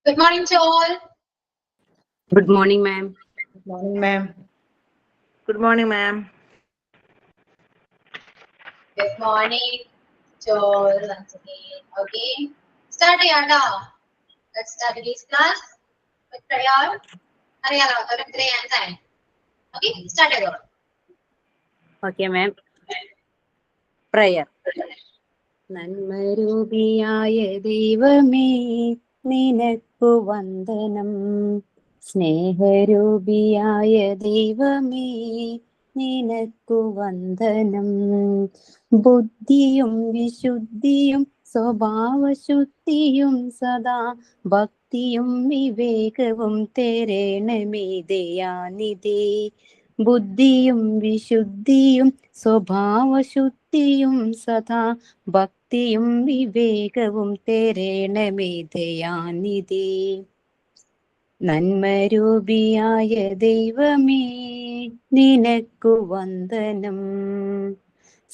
Good morning to all. Good morning, ma'am. Good morning, ma'am. Good morning, ma'am. Good morning to all once again. Okay. Start yada. Let's start today's class with prayer. Ariyaga, ഒരു 3 answer. Okay, start ചെയ്തോ. Okay, ma'am. Prayer. നന്മരൂപിയായ ദൈവമേ നിനക്കു വന്ദനം. സ്നേഹരൂപിയായ ദൈവമേ നിനക്കു വന്ദനം. ബുദ്ധിയും വിശുദ്ധിയും സ്വഭാവശുദ്ധിയും സദാ ഭക്തിയും വിവേകവും തേരണമേ ദയാനിധി. ബുദ്ധിയും വിശുദ്ധിയും സ്വഭാവശുദ്ധിയും സദാ ഭക്തിയും വിവേകവും തേരണമേ ദയാനിധി. നന്മരൂപിയായ ദൈവമേ നിനക്കു വന്ദനം.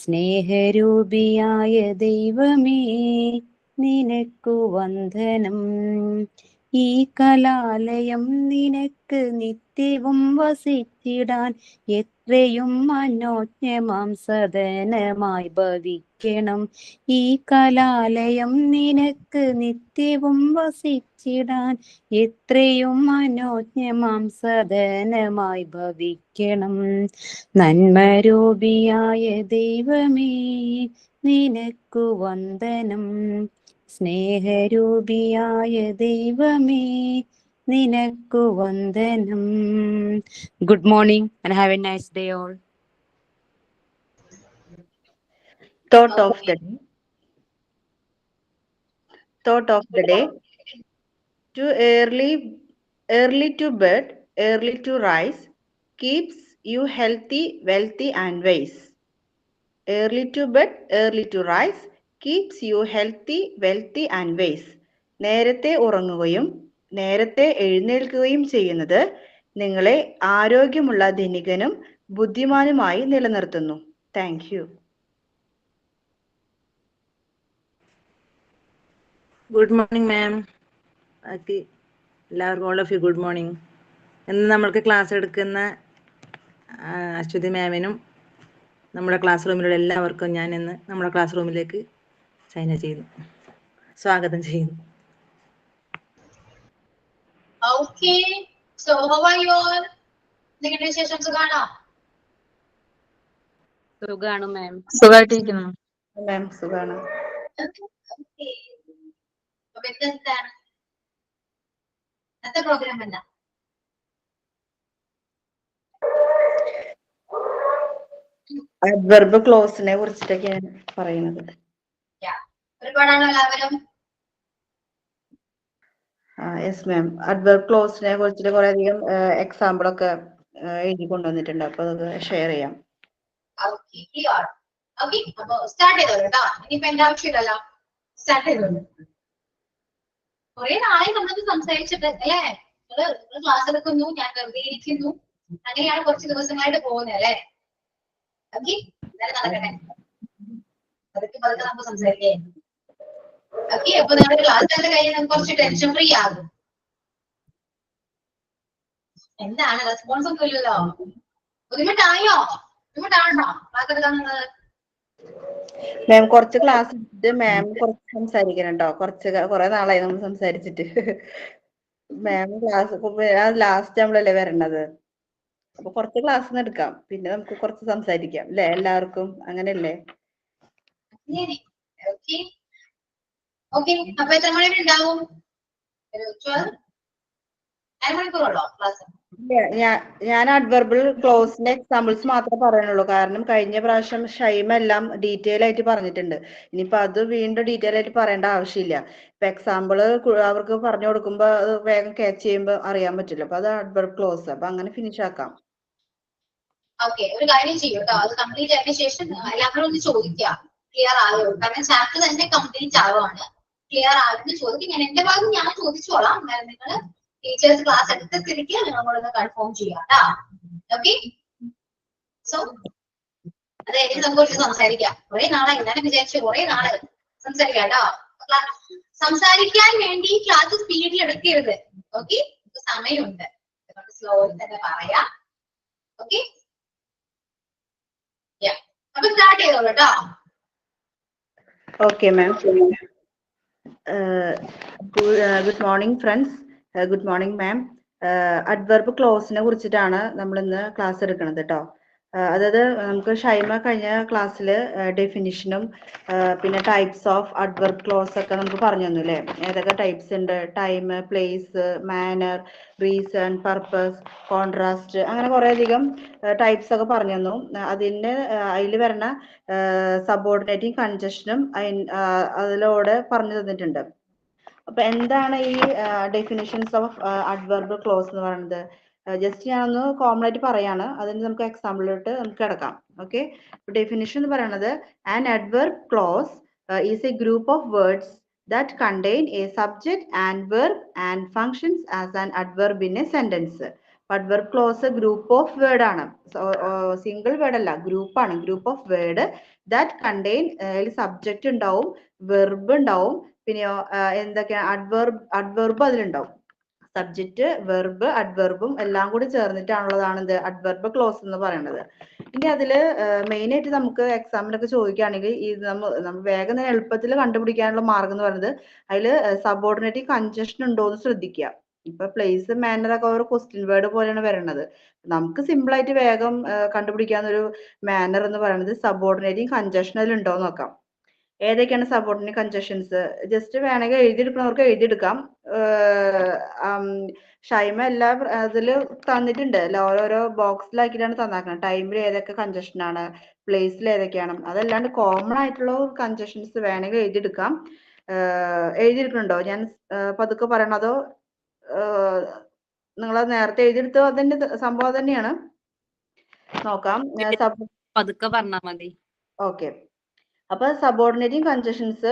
സ്നേഹരൂപിയായ ദൈവമേ നിനക്കു വന്ദനം. ഈ കലാലയം നിനക്ക് നിത്യവും വസിച്ചിടാൻ എത്രയും മനോജ്ഞമാം സദനമായി ഭവിക്കണം. ഈ കലാലയം നിനക്ക് നിത്യവും വസിച്ചിടാൻ എത്രയും മനോജ്ഞമാം സദനമായി ഭവിക്കണം. നന്മരൂപിയായ ദൈവമേ നിനക്കു വന്ദനം. സ്നേഹരൂപിയായ ദൈവമേ നിനക്കു വന്ദനം. Good morning and have a nice day all. Thought of the day. Thought of the day. Too early to bed, early to rise, keeps you healthy, wealthy, and wise. Early to bed, early to rise, keeps you healthy, wealthy, and wise. നേരത്തെ ഉറങ്ങുകയും നേരത്തെ എഴുന്നേൽക്കുകയും ചെയ്യുന്നത് നിങ്ങളെ ആരോഗ്യമുള്ള ധനികനും ബുദ്ധിമാനുമായി നിലനിർത്തുന്നു. Thank you. Good morning, ma'am. എല്ലാവർക്കും all of you good morning. ഇന്ന് നമ്മൾക്ക് class എടുക്കുന്ന അശ്വതി മാമിനും നമ്മുടെ ക്ലാസ് റൂമിലുള്ള എല്ലാവർക്കും ഞാൻ ഇന്ന് നമ്മുടെ ക്ലാസ് റൂമിലേക്ക് സ്വാഗതം ചെയ്യുന്നു. Okay. So how are you all? നിങ്ങളുടെ വിശേഷം സുഖാണോ? സുഖാണ് മാം. സുഖമായിട്ടിരിക്കുന്നു. മാം സുഖാണ്. Okay. അപ്പൊ എന്താണ് ഇന്നത്തെ പ്രോഗ്രാം എന്താ? അഡ്വർബ് ക്ലോസിനെ കുറിച്ചിട്ടൊക്കെയാണ് പറയുന്നത്. ഒരുപാടാണോ എല്ലാവരും? Yes ma'am. അഡ്വർബ് ക്ലോസിനെ കുറിച്ചിട്ട് കുറെ അധികം എക്സാമ്പിൾ ഒക്കെ എഴുതി കൊണ്ടുവന്നിട്ടുണ്ട്. അപ്പൊ അത് ഷെയർ ചെയ്യാം. Okay, clear. Okay, അപ്പൊ സ്റ്റാർട്ട് ചെയ്തോളൂ കേട്ടോ. ഇനിയിപ്പോ എന്റെ ആവശ്യമില്ലല്ലോ. സ്റ്റാർട്ട് ചെയ്തോളൂ. കുറെ നാളെ നമ്മളത് സംസാരിച്ചിട്ട് അല്ലേ? നിങ്ങള് ക്ലാസ് എടുക്കുന്നു, ഞാൻ വെറുതെ ഇരിക്കുന്നു, അങ്ങനെയാണ് കുറച്ച് ദിവസങ്ങളായിട്ട് പോകുന്നത് അല്ലേ? ഓക്കെ, എന്തായാലും നടക്കട്ടെ. അതൊക്കെ പതുക്കെ നമുക്ക് സംസാരിക്കേ. ഓക്കെ, അപ്പൊ നമ്മുടെ ക്ലാസ് കണ്ട് കഴിഞ്ഞാൽ നമുക്ക് കുറച്ച് ടെൻഷൻ ഫ്രീ ആകും. എന്താണ് റെസ്പോൺസ് ഒന്നും ഇല്ലല്ലോ? ബുദ്ധിമുട്ടായോ? ബുദ്ധിമുട്ടാണോ ക്ലാസ് എടുക്കാന്നുള്ളത്? മാം കുറച്ച് ക്ലാസ് എടുത്തിട്ട് മാം കുറച്ച് സംസാരിക്കണം കേട്ടോ. കുറെ നാളായി നമ്മൾ സംസാരിച്ചിട്ട്. മാം ക്ലാസ് ലാസ്റ്റ് നമ്മളല്ലേ വരണത്. അപ്പൊ കുറച്ച് ക്ലാസ് എടുക്കാം, പിന്നെ നമുക്ക് കുറച്ച് സംസാരിക്കാം അല്ലെ? എല്ലാവർക്കും അങ്ങനെയല്ലേ? ഓക്കെ, അപ്പൊ എത്ര മണി ഉണ്ടാവും? 12 അരമണിക്കൂറുള്ളോ ക്ലാസ്? ഞാൻ അഡ്വർബിൾ ക്ലോസിന്റെ എക്സാമ്പിൾസ് മാത്രമേ പറയാനുള്ളൂ. കാരണം കഴിഞ്ഞ പ്രാവശ്യം ഷൈമ എല്ലാം ഡീറ്റെയിൽ ആയിട്ട് പറഞ്ഞിട്ടുണ്ട്. ഇനിയിപ്പോ അത് വീണ്ടും ഡീറ്റെയിൽ ആയിട്ട് പറയേണ്ട ആവശ്യമില്ല. ഇപ്പൊ എക്സാമ്പിള് അവർക്ക് പറഞ്ഞു കൊടുക്കുമ്പോ അത് വേഗം ക്യാച്ച് ചെയ്യുമ്പോ അറിയാൻ പറ്റില്ല. അപ്പൊ അത് അഡ്വർബ് ക്ലോസ്. അപ്പൊ അങ്ങനെ ഫിനിഷ് ആക്കാം. ഓക്കെ, ഒരു കാര്യം ചെയ്യൂ കേട്ടോ. അത് കംപ്ലീറ്റ് ആയതിനു ശേഷം എല്ലാവരും ഒന്ന് ചോദിക്കാം ക്ലിയർ ആയോ. കാരണം ചാപ്റ്റർ തന്നെ കംപ്ലീറ്റ് ആവുകയാണ്. ക്ലിയർ ആകുന്ന ചോദിക്കും. ഞാൻ എന്റെ ഭാഗം ഞാൻ ചോദിച്ചോളാം. നിങ്ങൾ ടീച്ചേഴ്സ് ക്ലാസ് എടുത്ത സ്ഥിതിക്ക് നിങ്ങളോടൊന്ന് കൺഫേം ചെയ്യാം കേട്ടോ. ഓക്കെ, സോ അതായത് നമുക്ക് സംസാരിക്കാം. കുറെ നാളായി ഞാൻ വിചാരിച്ചു കുറെ നാളെ സംസാരിക്കാം കേട്ടോ. സംസാരിക്കാൻ വേണ്ടി ക്ലാസ് സ്പീഡിൽ എടുക്കരുത്. ഓക്കെ, സമയമുണ്ട്, സ്ലോയിൽ തന്നെ പറയാം. ഓക്കെ, അപ്പൊ സ്റ്റാർട്ട് ചെയ്തോളൂ കേട്ടോ. Okay, ma'am. Good morning, friends. Good morning, ma'am. Adverb clause നെ കുറിച്ചിട്ടാണ് നമ്മൾ ഇന്ന് ക്ലാസ് എടുക്കുന്നത് കേട്ടോ. അതായത് നമുക്ക് ഷൈമ കഴിഞ്ഞ ക്ലാസ്സിൽ ഡെഫിനിഷനും പിന്നെ ടൈപ്സ് ഓഫ് അഡ്വർബ് ക്ലോസ് ഒക്കെ നമുക്ക് പറഞ്ഞു തന്നു അല്ലേ? ഏതൊക്കെ ടൈപ്സ് ഉണ്ട്? Time, place, manner, reason, purpose, contrast, അങ്ങനെ കുറേ അധികം ടൈപ്സ് ഒക്കെ പറഞ്ഞു തന്നു. അതിൽ വരുന്ന സബോർഡിനേറ്റിംഗ് കൺജക്ഷനും അതിലൂടെ പറഞ്ഞു തന്നിട്ടുണ്ട്. അപ്പൊ എന്താണ് ഈ ഡെഫിനിഷൻസ് ഓഫ് അഡ്വർബ് ക്ലോസ് എന്ന് പറയുന്നത്? ജസ്റ്റ് ഞാനൊന്ന് കോമൺ ആയിട്ട് പറയാണ്, അതിന് നമുക്ക് എക്സാമ്പിളിലോട്ട് നമുക്ക് കിടക്കാം. ഓക്കെ, ഡെഫിനിഷൻ എന്ന് പറയുന്നത് an adverb close is A group of words that contain A subject and verb and functions as an adverb in A sentence. Adverb close group of word ആണ്, സിംഗിൾ വേർഡ് അല്ല, group ആണ്. Group of word that contain, subject ഉണ്ടാവും, verb ഉണ്ടാവും, പിന്നെയോ എന്തൊക്കെയാണ് adverb അതിലുണ്ടാവും. Subject, verb, അഡ്വർബും എല്ലാം കൂടി ചേർന്നിട്ടാണുള്ളതാണ് ഇത് അഡ്വർബ് ക്ലോസ് എന്ന് പറയുന്നത്. ഇനി അതില് മെയിൻ ആയിട്ട് നമുക്ക് എക്സാമിനൊക്കെ ചോദിക്കുകയാണെങ്കിൽ ഇത് നമ്മൾ വേഗം തന്നെ എളുപ്പത്തിൽ കണ്ടുപിടിക്കാനുള്ള മാർഗം എന്ന് പറയുന്നത് അതിൽ സബോർഡിനേറ്റീവ് കൺജക്ഷൻ ഉണ്ടോ എന്ന് ശ്രദ്ധിക്കുക. ഇപ്പൊ പ്ലേസ്, മാനർ ഒക്കെ ഒരു ക്വസ്റ്റ്യൻ വേർഡ് പോലെയാണ് വരുന്നത്. നമുക്ക് സിമ്പിൾ ആയിട്ട് വേഗം കണ്ടുപിടിക്കാവുന്ന ഒരു മാനർ എന്ന് പറയുന്നത് സബോർഡിനേറ്റീവ് കൺജക്ഷൻ അതിൽ ഉണ്ടോ എന്ന് നോക്കാം. ഏതൊക്കെയാണ് സബോർഡിനേറ്റ് കൺജക്ഷൻസ്? ജസ്റ്റ് വേണമെങ്കിൽ എഴുതിയെടുക്കുന്നവർക്ക് എഴുതിയെടുക്കാം. ഷൈമ എല്ലാം അതിൽ തന്നിട്ടുണ്ട്, ഓരോരോ ബോക്സിലാക്കിയിട്ടാണ് തന്നാക്കുന്നത്. ടൈമിൽ ഏതൊക്കെ കൺജക്ഷൻ ആണ്, പ്ലേസിൽ ഏതൊക്കെയാണ്, അതല്ലാണ്ട് കോമൺ ആയിട്ടുള്ള കൺജക്ഷൻസ് വേണമെങ്കിൽ എഴുതിയെടുക്കാം. എഴുതിയെടുക്കുന്നുണ്ടോ? ഞാൻ പതുക്കെ പറയണോ അതോ നിങ്ങൾ നേരത്തെ എഴുതിയെടുത്തോ? അതിന്റെ സംഭവം തന്നെയാണ്, നോക്കാം. പതുക്കെ പറഞ്ഞാൽ മതി. ഓക്കെ, അപ്പൊ സബോർഡിനേറ്റിംഗ് കൺജക്ഷൻസ്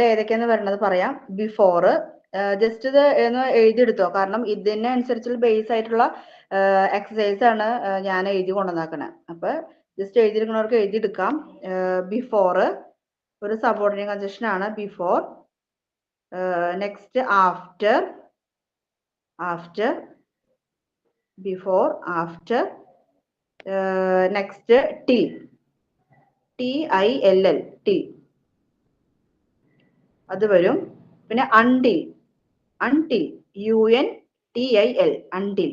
ഏതൊക്കെയാന്ന് പറയുന്നത് പറയാം. ബിഫോർ, ജസ്റ്റ് ഇത് ഒന്ന് എഴുതിയെടുത്തോ, കാരണം ഇതിനെ അനുസരിച്ചുള്ള ബേസ് ആയിട്ടുള്ള എക്സസൈസ് ആണ് ഞാൻ എഴുതി കൊണ്ടുവന്നാക്കണേ. അപ്പൊ ജസ്റ്റ് എഴുതിയെടുക്കുന്നവർക്ക് എഴുതിയെടുക്കാം. ബിഫോർ ഒരു സബോർഡിനേറ്റ് കൺജക്ഷൻ ആണ്, before. Next after, after, before, after. Next till, TILL, till, അത് വരും. പിന്നെ അൺടിൽ, അൺടിൽ, UNTIL, അൺടിൽ.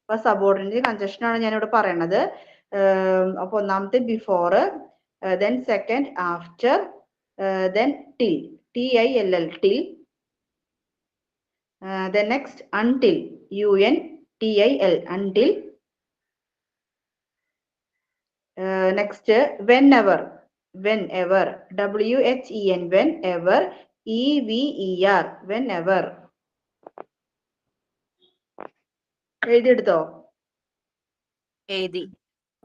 അപ്പൊ സബോർഡിനേറ്റ് കൺജക്ഷൻ ആണ് ഞാനിവിടെ പറയണത്. അപ്പൊ ഒന്നാമത്തെ before, then second after, then till, TILL, till. Then next until, UNTIL, until. Next whenever, whenever, WHEN, whenever, EVER, whenever. എഴുതിയെടുത്തോ? എഴുതി.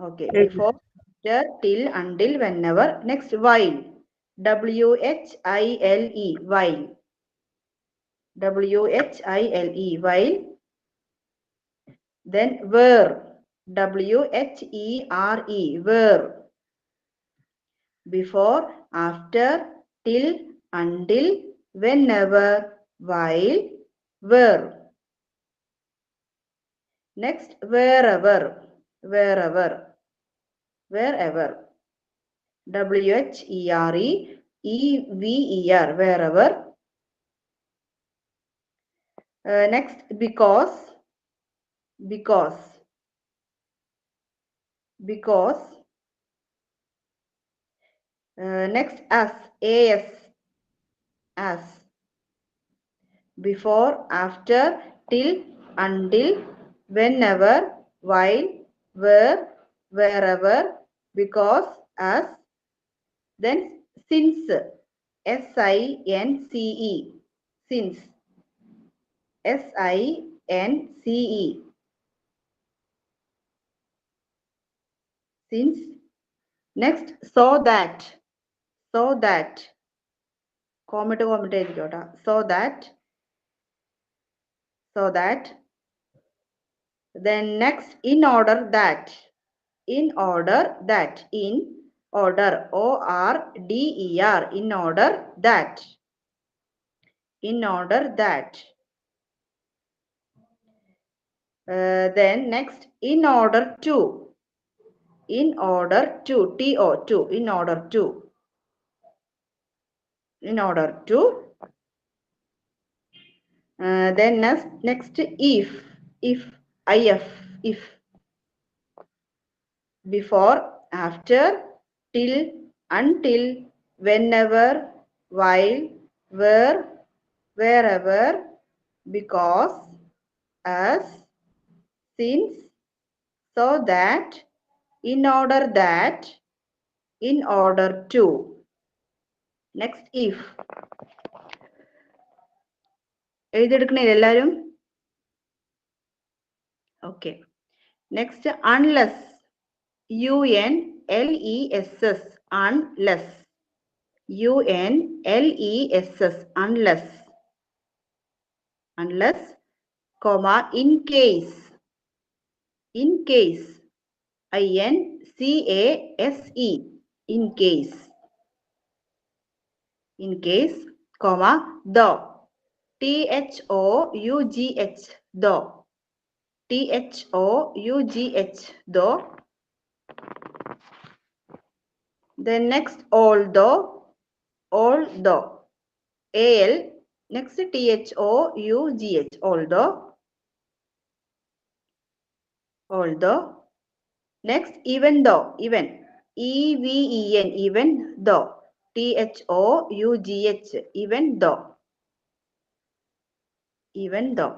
Okay, before, after, till, until, whenever. Next while, WHILE, while, WHILE, while. Then where, WHERE, where. Before, after, till, until, whenever, while, where. Next wherever, wherever, wherever, WHEREVER, wherever. Next because, because, because. Next as, as. Before, after, till, until, whenever, while, where, wherever, because, as. Then since, SINCE, since, SINCE, since. Next so that, so that, comment എഴുതിക്കോട്ടെ, so that, so that. Then next in order that, in order that, in order, ORDER, in order that. in order that. Then next, in order to. In order to, to, in order to. In order to. Then next, if, if, if. Before, after, till, until, whenever, while, where, wherever, because, as, since, so that, in order that, in order to. Next, if. എഴുതിയെടുക്കണില്ല എല്ലാവരും? Okay. Next, unless. UNLESS, unless. UNLESS, unless. Unless, comma, in case. In case. INCASE, in case. In case, comma, though. THOUGH, though. THOUGH, though. Then next, although. Although. AL. Next, THOUGH, although. Although. Next, even though. Even. EVEN, even though. THOUGH, even though. Even though.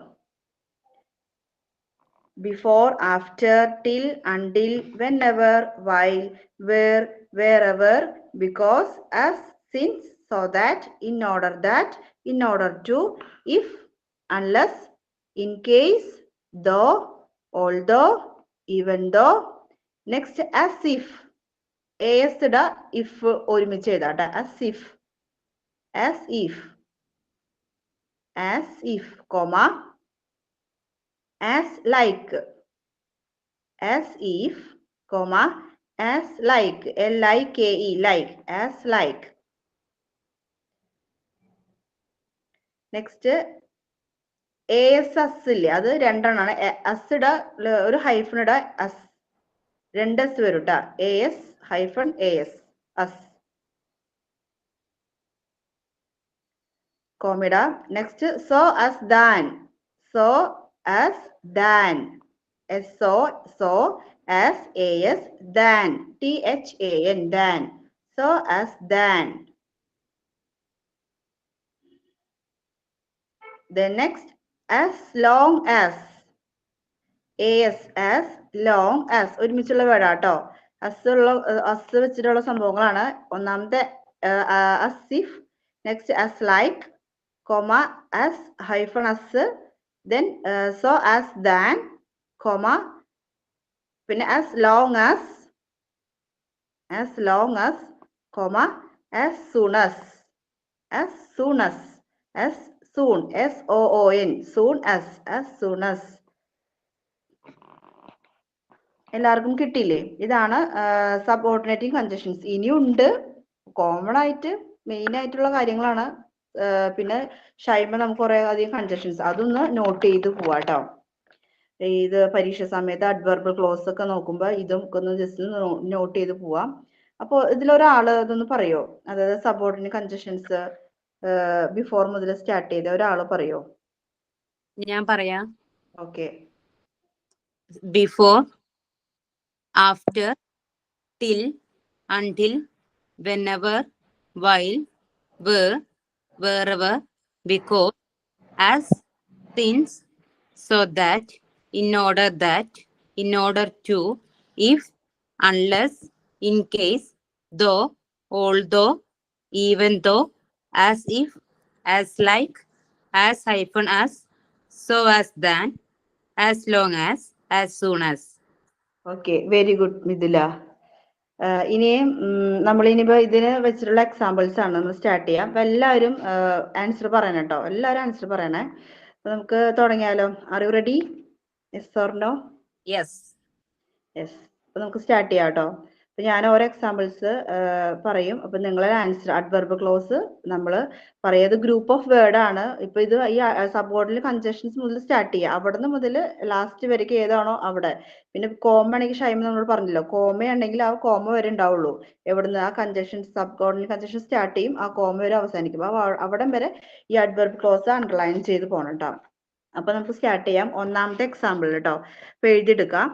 Before, after, till, until, whenever, while, where, wherever, because, as, since, so that, in order that, in order to, if, unless, in case, though, although, even though. Next, as if. AS ഇടാ, if ഒരുമിച്ച് എഴുതാട്ടെ. As if. As if. As if, comma. As like. As if, comma, as like, LIKE, like, as like. Next, AS ഇല്ലേ, അത് രണ്ടെണ്ണമാണ്. Us ഇട ഒരു hyphen ഇട, us രണ്ട് S വരും കേട്ടോ. AS hyphen AS, as. കോമിട. Next, so as than. So as than. SO, so as AS, than. THAN, than. So as than. Then next, as long as. AS, as long as. ഒരുമിച്ചുള്ള വേടാട്ടോ. Us വെച്ചിട്ടുള്ള സംഭവങ്ങളാണ്. ഒന്നാമത്തെ as if. Next, as like, comma, as hyphen as. Then so as than, comma, പിന്നെ as long as. As long as, comma, as soon as. As soon as. As soon, SOON, soon as. As soon as. എല്ലാവർക്കും കിട്ടിയില്ലേ? ഇതാണ് subordinating കൺജക്ഷൻസ്. ഇനിയുണ്ട്, common ആയിട്ട് main ആയിട്ടുള്ള കാര്യങ്ങളാണ്. പിന്നെ ഷൈമ നമുക്ക് കുറെ അധികം കൺജക്ഷൻസ്, അതൊന്ന് നോട്ട് ചെയ്ത് പോവാട്ടോ. ഇത് പരീക്ഷ സമയത്ത് അഡ്വർബൽ ക്ലോസ് ഒക്കെ നോക്കുമ്പോൾ ഇതും ഒന്ന് ജസ്റ്റ് നോട്ട് ചെയ്ത് പോവാം. അപ്പോൾ ഇതിലൊരാള് ഇതൊന്ന് പറയോ? അതായത് സബോർഡിനേറ്റ് കൺജക്ഷൻസ് ബിഫോർ മുതൽ സ്റ്റാർട്ട് ചെയ്ത ഒരാള് പറയോ? ഞാൻ പറയാം. Okay. Before, after, till, until, whenever, while, where, wherever, because, as, since, so that, in order that, in order to, if, unless, in case, though, although, even though, as if, as like, as hyphen as, so as than, as long as soon as. Okay, very good Mithula. ഇനിയും നമ്മളിനിയിപ്പോ ഇതിന് വെച്ചിട്ടുള്ള examples ആണ് നമ്മൾ start ചെയ്യാം. അപ്പൊ എല്ലാവരും answer പറയണം കേട്ടോ. എല്ലാവരും ആൻസർ പറയണേ. അപ്പൊ നമുക്ക് തുടങ്ങിയാലോ? Are you ready? Yes or no? Yes. Yes. അപ്പൊ നമുക്ക് സ്റ്റാർട്ട് ചെയ്യാം കേട്ടോ. അപ്പൊ ഞാൻ ഓരോ എക്സാമ്പിൾസ് പറയും. അപ്പൊ നിങ്ങളെ ആൻസർ അഡ്വർബ് ക്ലോസ് നമ്മൾ പറയുന്നത് ഗ്രൂപ്പ് ഓഫ് വേർഡ് ആണ്. ഇപ്പൊ ഇത് ഈ സബ് ഓർഡിനറി കൺജക്ഷൻസ് മുതൽ സ്റ്റാർട്ട് ചെയ്യുക, അവിടെ മുതൽ ലാസ്റ്റ് വരയ്ക്ക് ഏതാണോ അവിടെ. പിന്നെ കോമ ആണെങ്കിൽ ഷൈമ നമ്മൾ പറഞ്ഞല്ലോ, കോമ ഉണ്ടെങ്കിൽ ആ കോമ വരെ ഉണ്ടാവുള്ളൂ. എവിടുന്ന് ആ congestion sub ordinary congestion start ചെയ്യും, ആ കോമ വരെ അവസാനിക്കും. അപ്പൊ അവിടം വരെ ഈ അഡ്വർബ് ക്ലോസ് അണ്ടർലൈൻ ചെയ്ത് പോകണം കേട്ടോ. അപ്പൊ നമുക്ക് സ്റ്റാർട്ട് ചെയ്യാം. ഒന്നാമത്തെ എക്സാമ്പിൾ കേട്ടോ. അപ്പൊ എഴുതിയെടുക്കാം.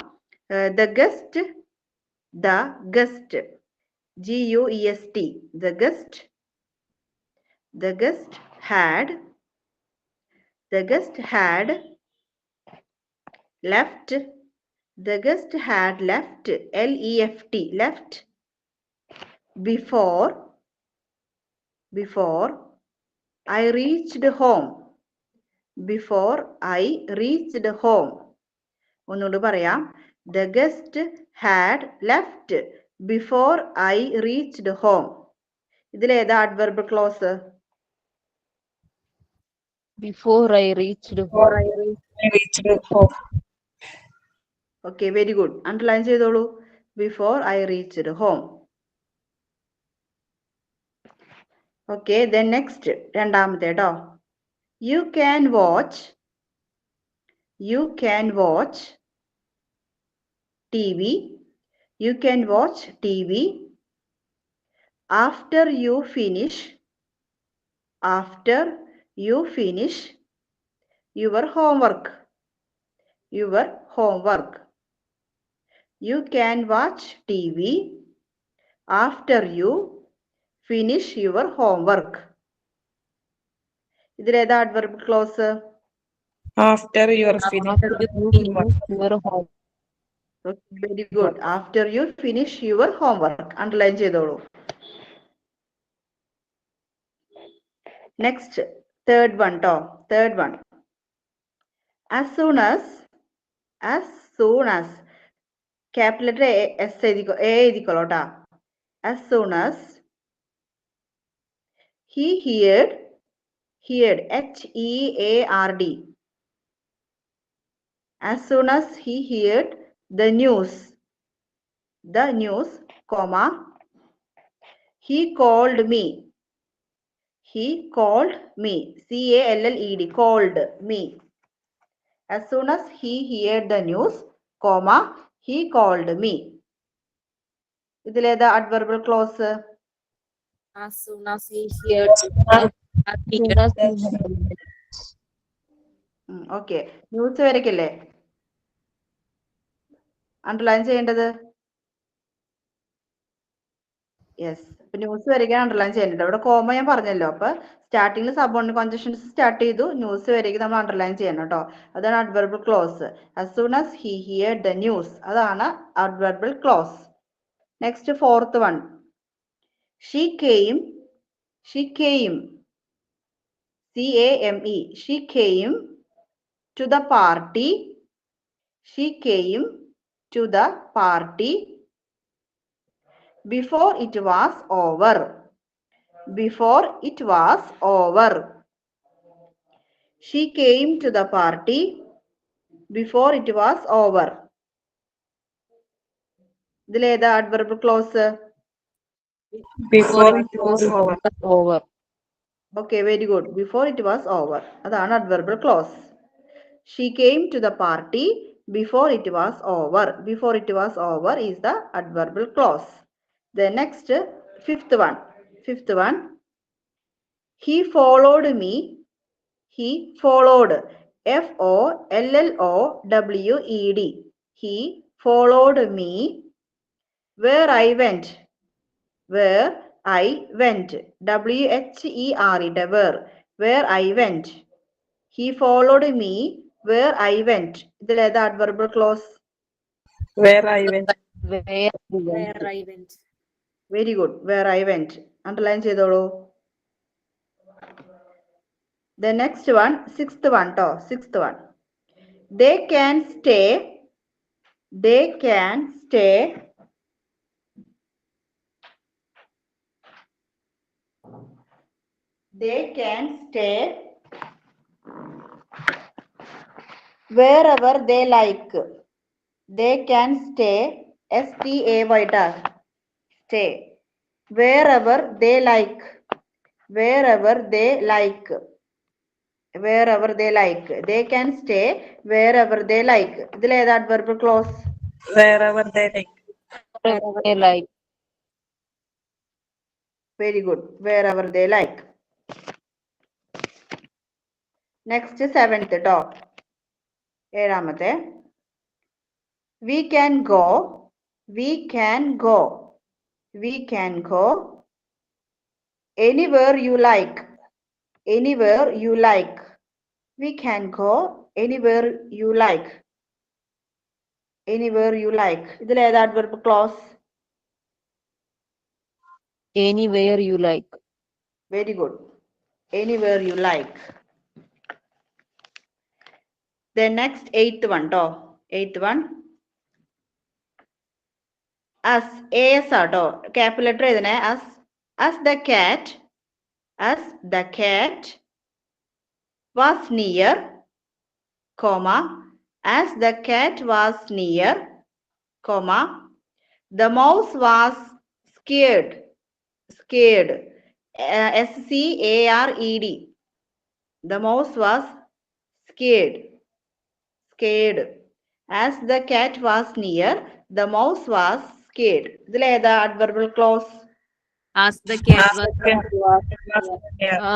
The guest, the guest, G-U-E-S-T, the guest had left, the guest had left, L-E-F-T, left before I reached home, before I reached home. ഒന്നുകൂടി പറയാം. The guest had left before I reached home. ഇതിലേതാ adverb clause? Before I reached home. Okay, very good. Underline ചെയ്തോളൂ. Before I reached home. Okay, then next രണ്ടാമത്തെ കേട്ടോ. You can watch TV. You can watch TV after you finish your homework. You can watch TV after you finish your homework. ഇതിലേതാ adverb clause? After you finish your home. Okay, very good. After you finish your homework. Underline ചെയ്തോളൂ. Next, third one ട്ടോ. Third one. As soon as capital letter S എഴുതിക്കോളൂ ട്ടാ. As soon as he heard, H-E-A-R-D. As soon as he heard the news, comma, he called me, C-A-L-L-E-D, called me. As soon as he heard the news, comma, he called me. ഇതിലേതാ adverbial clause? As soon as he heard. Okay, news വരയ്ക്കില്ലേ underline ചെയ്യേണ്ടത്? Yes, അപ്പൊ news വരയ്ക്കാൻ underline ചെയ്യേണ്ടത്. ഇവിടെ comma ഞാൻ പറഞ്ഞല്ലോ. അപ്പൊ സ്റ്റാർട്ടിങ്ങിൽ സബോർഡിനേറ്റ് കൺജക്ഷൻസ് സ്റ്റാർട്ട് ചെയ്തു, ന്യൂസ് വരയ്ക്ക് നമ്മൾ അണ്ടർലൈൻ ചെയ്യണം കേട്ടോ. അതാണ് adverbial clause. as soon as he heard the news, അതാണ് adverbial clause. Next fourth one. she came, C-A-M-E, she came to the party, before it was over. She came to the party before it was over. ഇതിലേതാ adverb clause? before it was over. Okay, very good. Before it was over. അതാണ് adverbial close. She came to the party before it was over. Before it was over is the adverbial clause. The next, fifth one. He followed me. F-O-L-L-O-W-E-D. He followed me where I went. W-H-E-R-E. Where I went. He followed me where I went. ഇതിലേതാ adverbial clause? Where I went. Very good. Where I went. Underline ചെയ്തോളൂ. The next one, sixth one. They can stay wherever they like. They can stay, S-T-A-Y. stay. Wherever they like. Wherever they like. Wherever they like. They can stay wherever they like. ഇതിൽ ഏതാ adverb clause? Wherever they like. They like. Very good. Wherever they like. Next, 7th dot. ഏഴാമത്തെ. We can go. We can go. We can go anywhere you like. Anywhere you like. We can go anywhere you like. Anywhere you like. ഇതിൽ ഏതാ adverb clause? Anywhere you like. Very good. Anywhere you like. Then next, 8th one. 8th one. As. As ആട്ടോ. Capital letter എഴുതണേ. As the cat. As the cat was near, comma, as the cat was near, comma, the mouse was scared. Scared. SCARED. The mouse was scared. Scared. As the cat was near, the mouse was scared. ഇതിൽ ഏതാ adverbial clause? As the cat was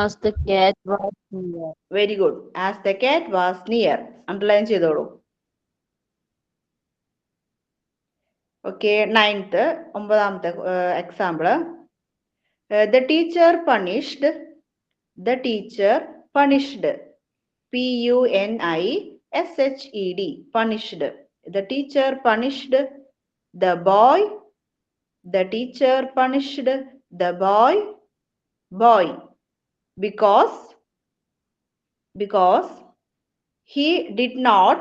As the cat was near. Very good. As the cat was near. Underline ചെയ്തോളൂ. Okay, 9th, 9th example. The teacher punished. The teacher punished. PUNISHED. Punished. The teacher punished the boy. The teacher punished the boy. Boy. Because he did not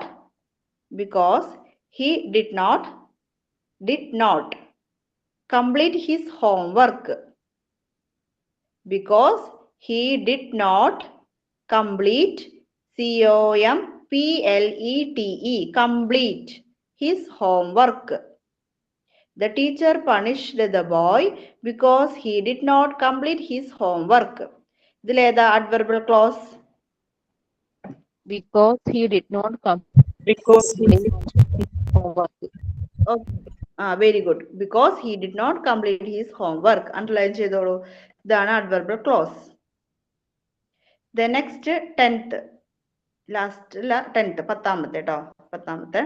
complete his homework. Because he did not complete COMPLETE complete his homework. The teacher punished the boy because he did not complete his homework. ഇതിൽ ഏതാ adverbial clause? Because he did not because he complete his homework. Very good. Because he did not complete his homework. Underline ചെയ്തോളൂ. ഇതാണ് adverbial clause. The next 10th. Last 10th. 10ാമത്തെ ട്ടോ. 10ാമത്തെ.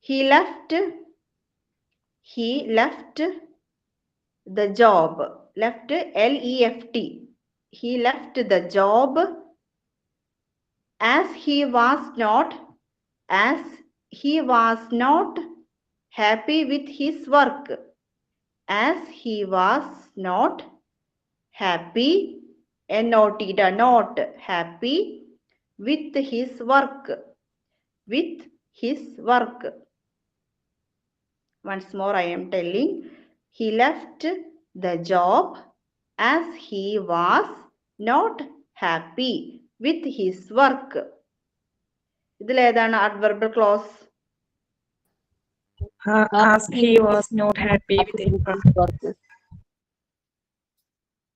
He left the job. Left LEFT. He left the job as he was not happy with his work. As he was not happy, not happy with his work. With his work. Once more I am telling. He left the job as he was not happy with his work. ഇതിൽ ഏതാണ് adverbial clause? as he was not happy with his work.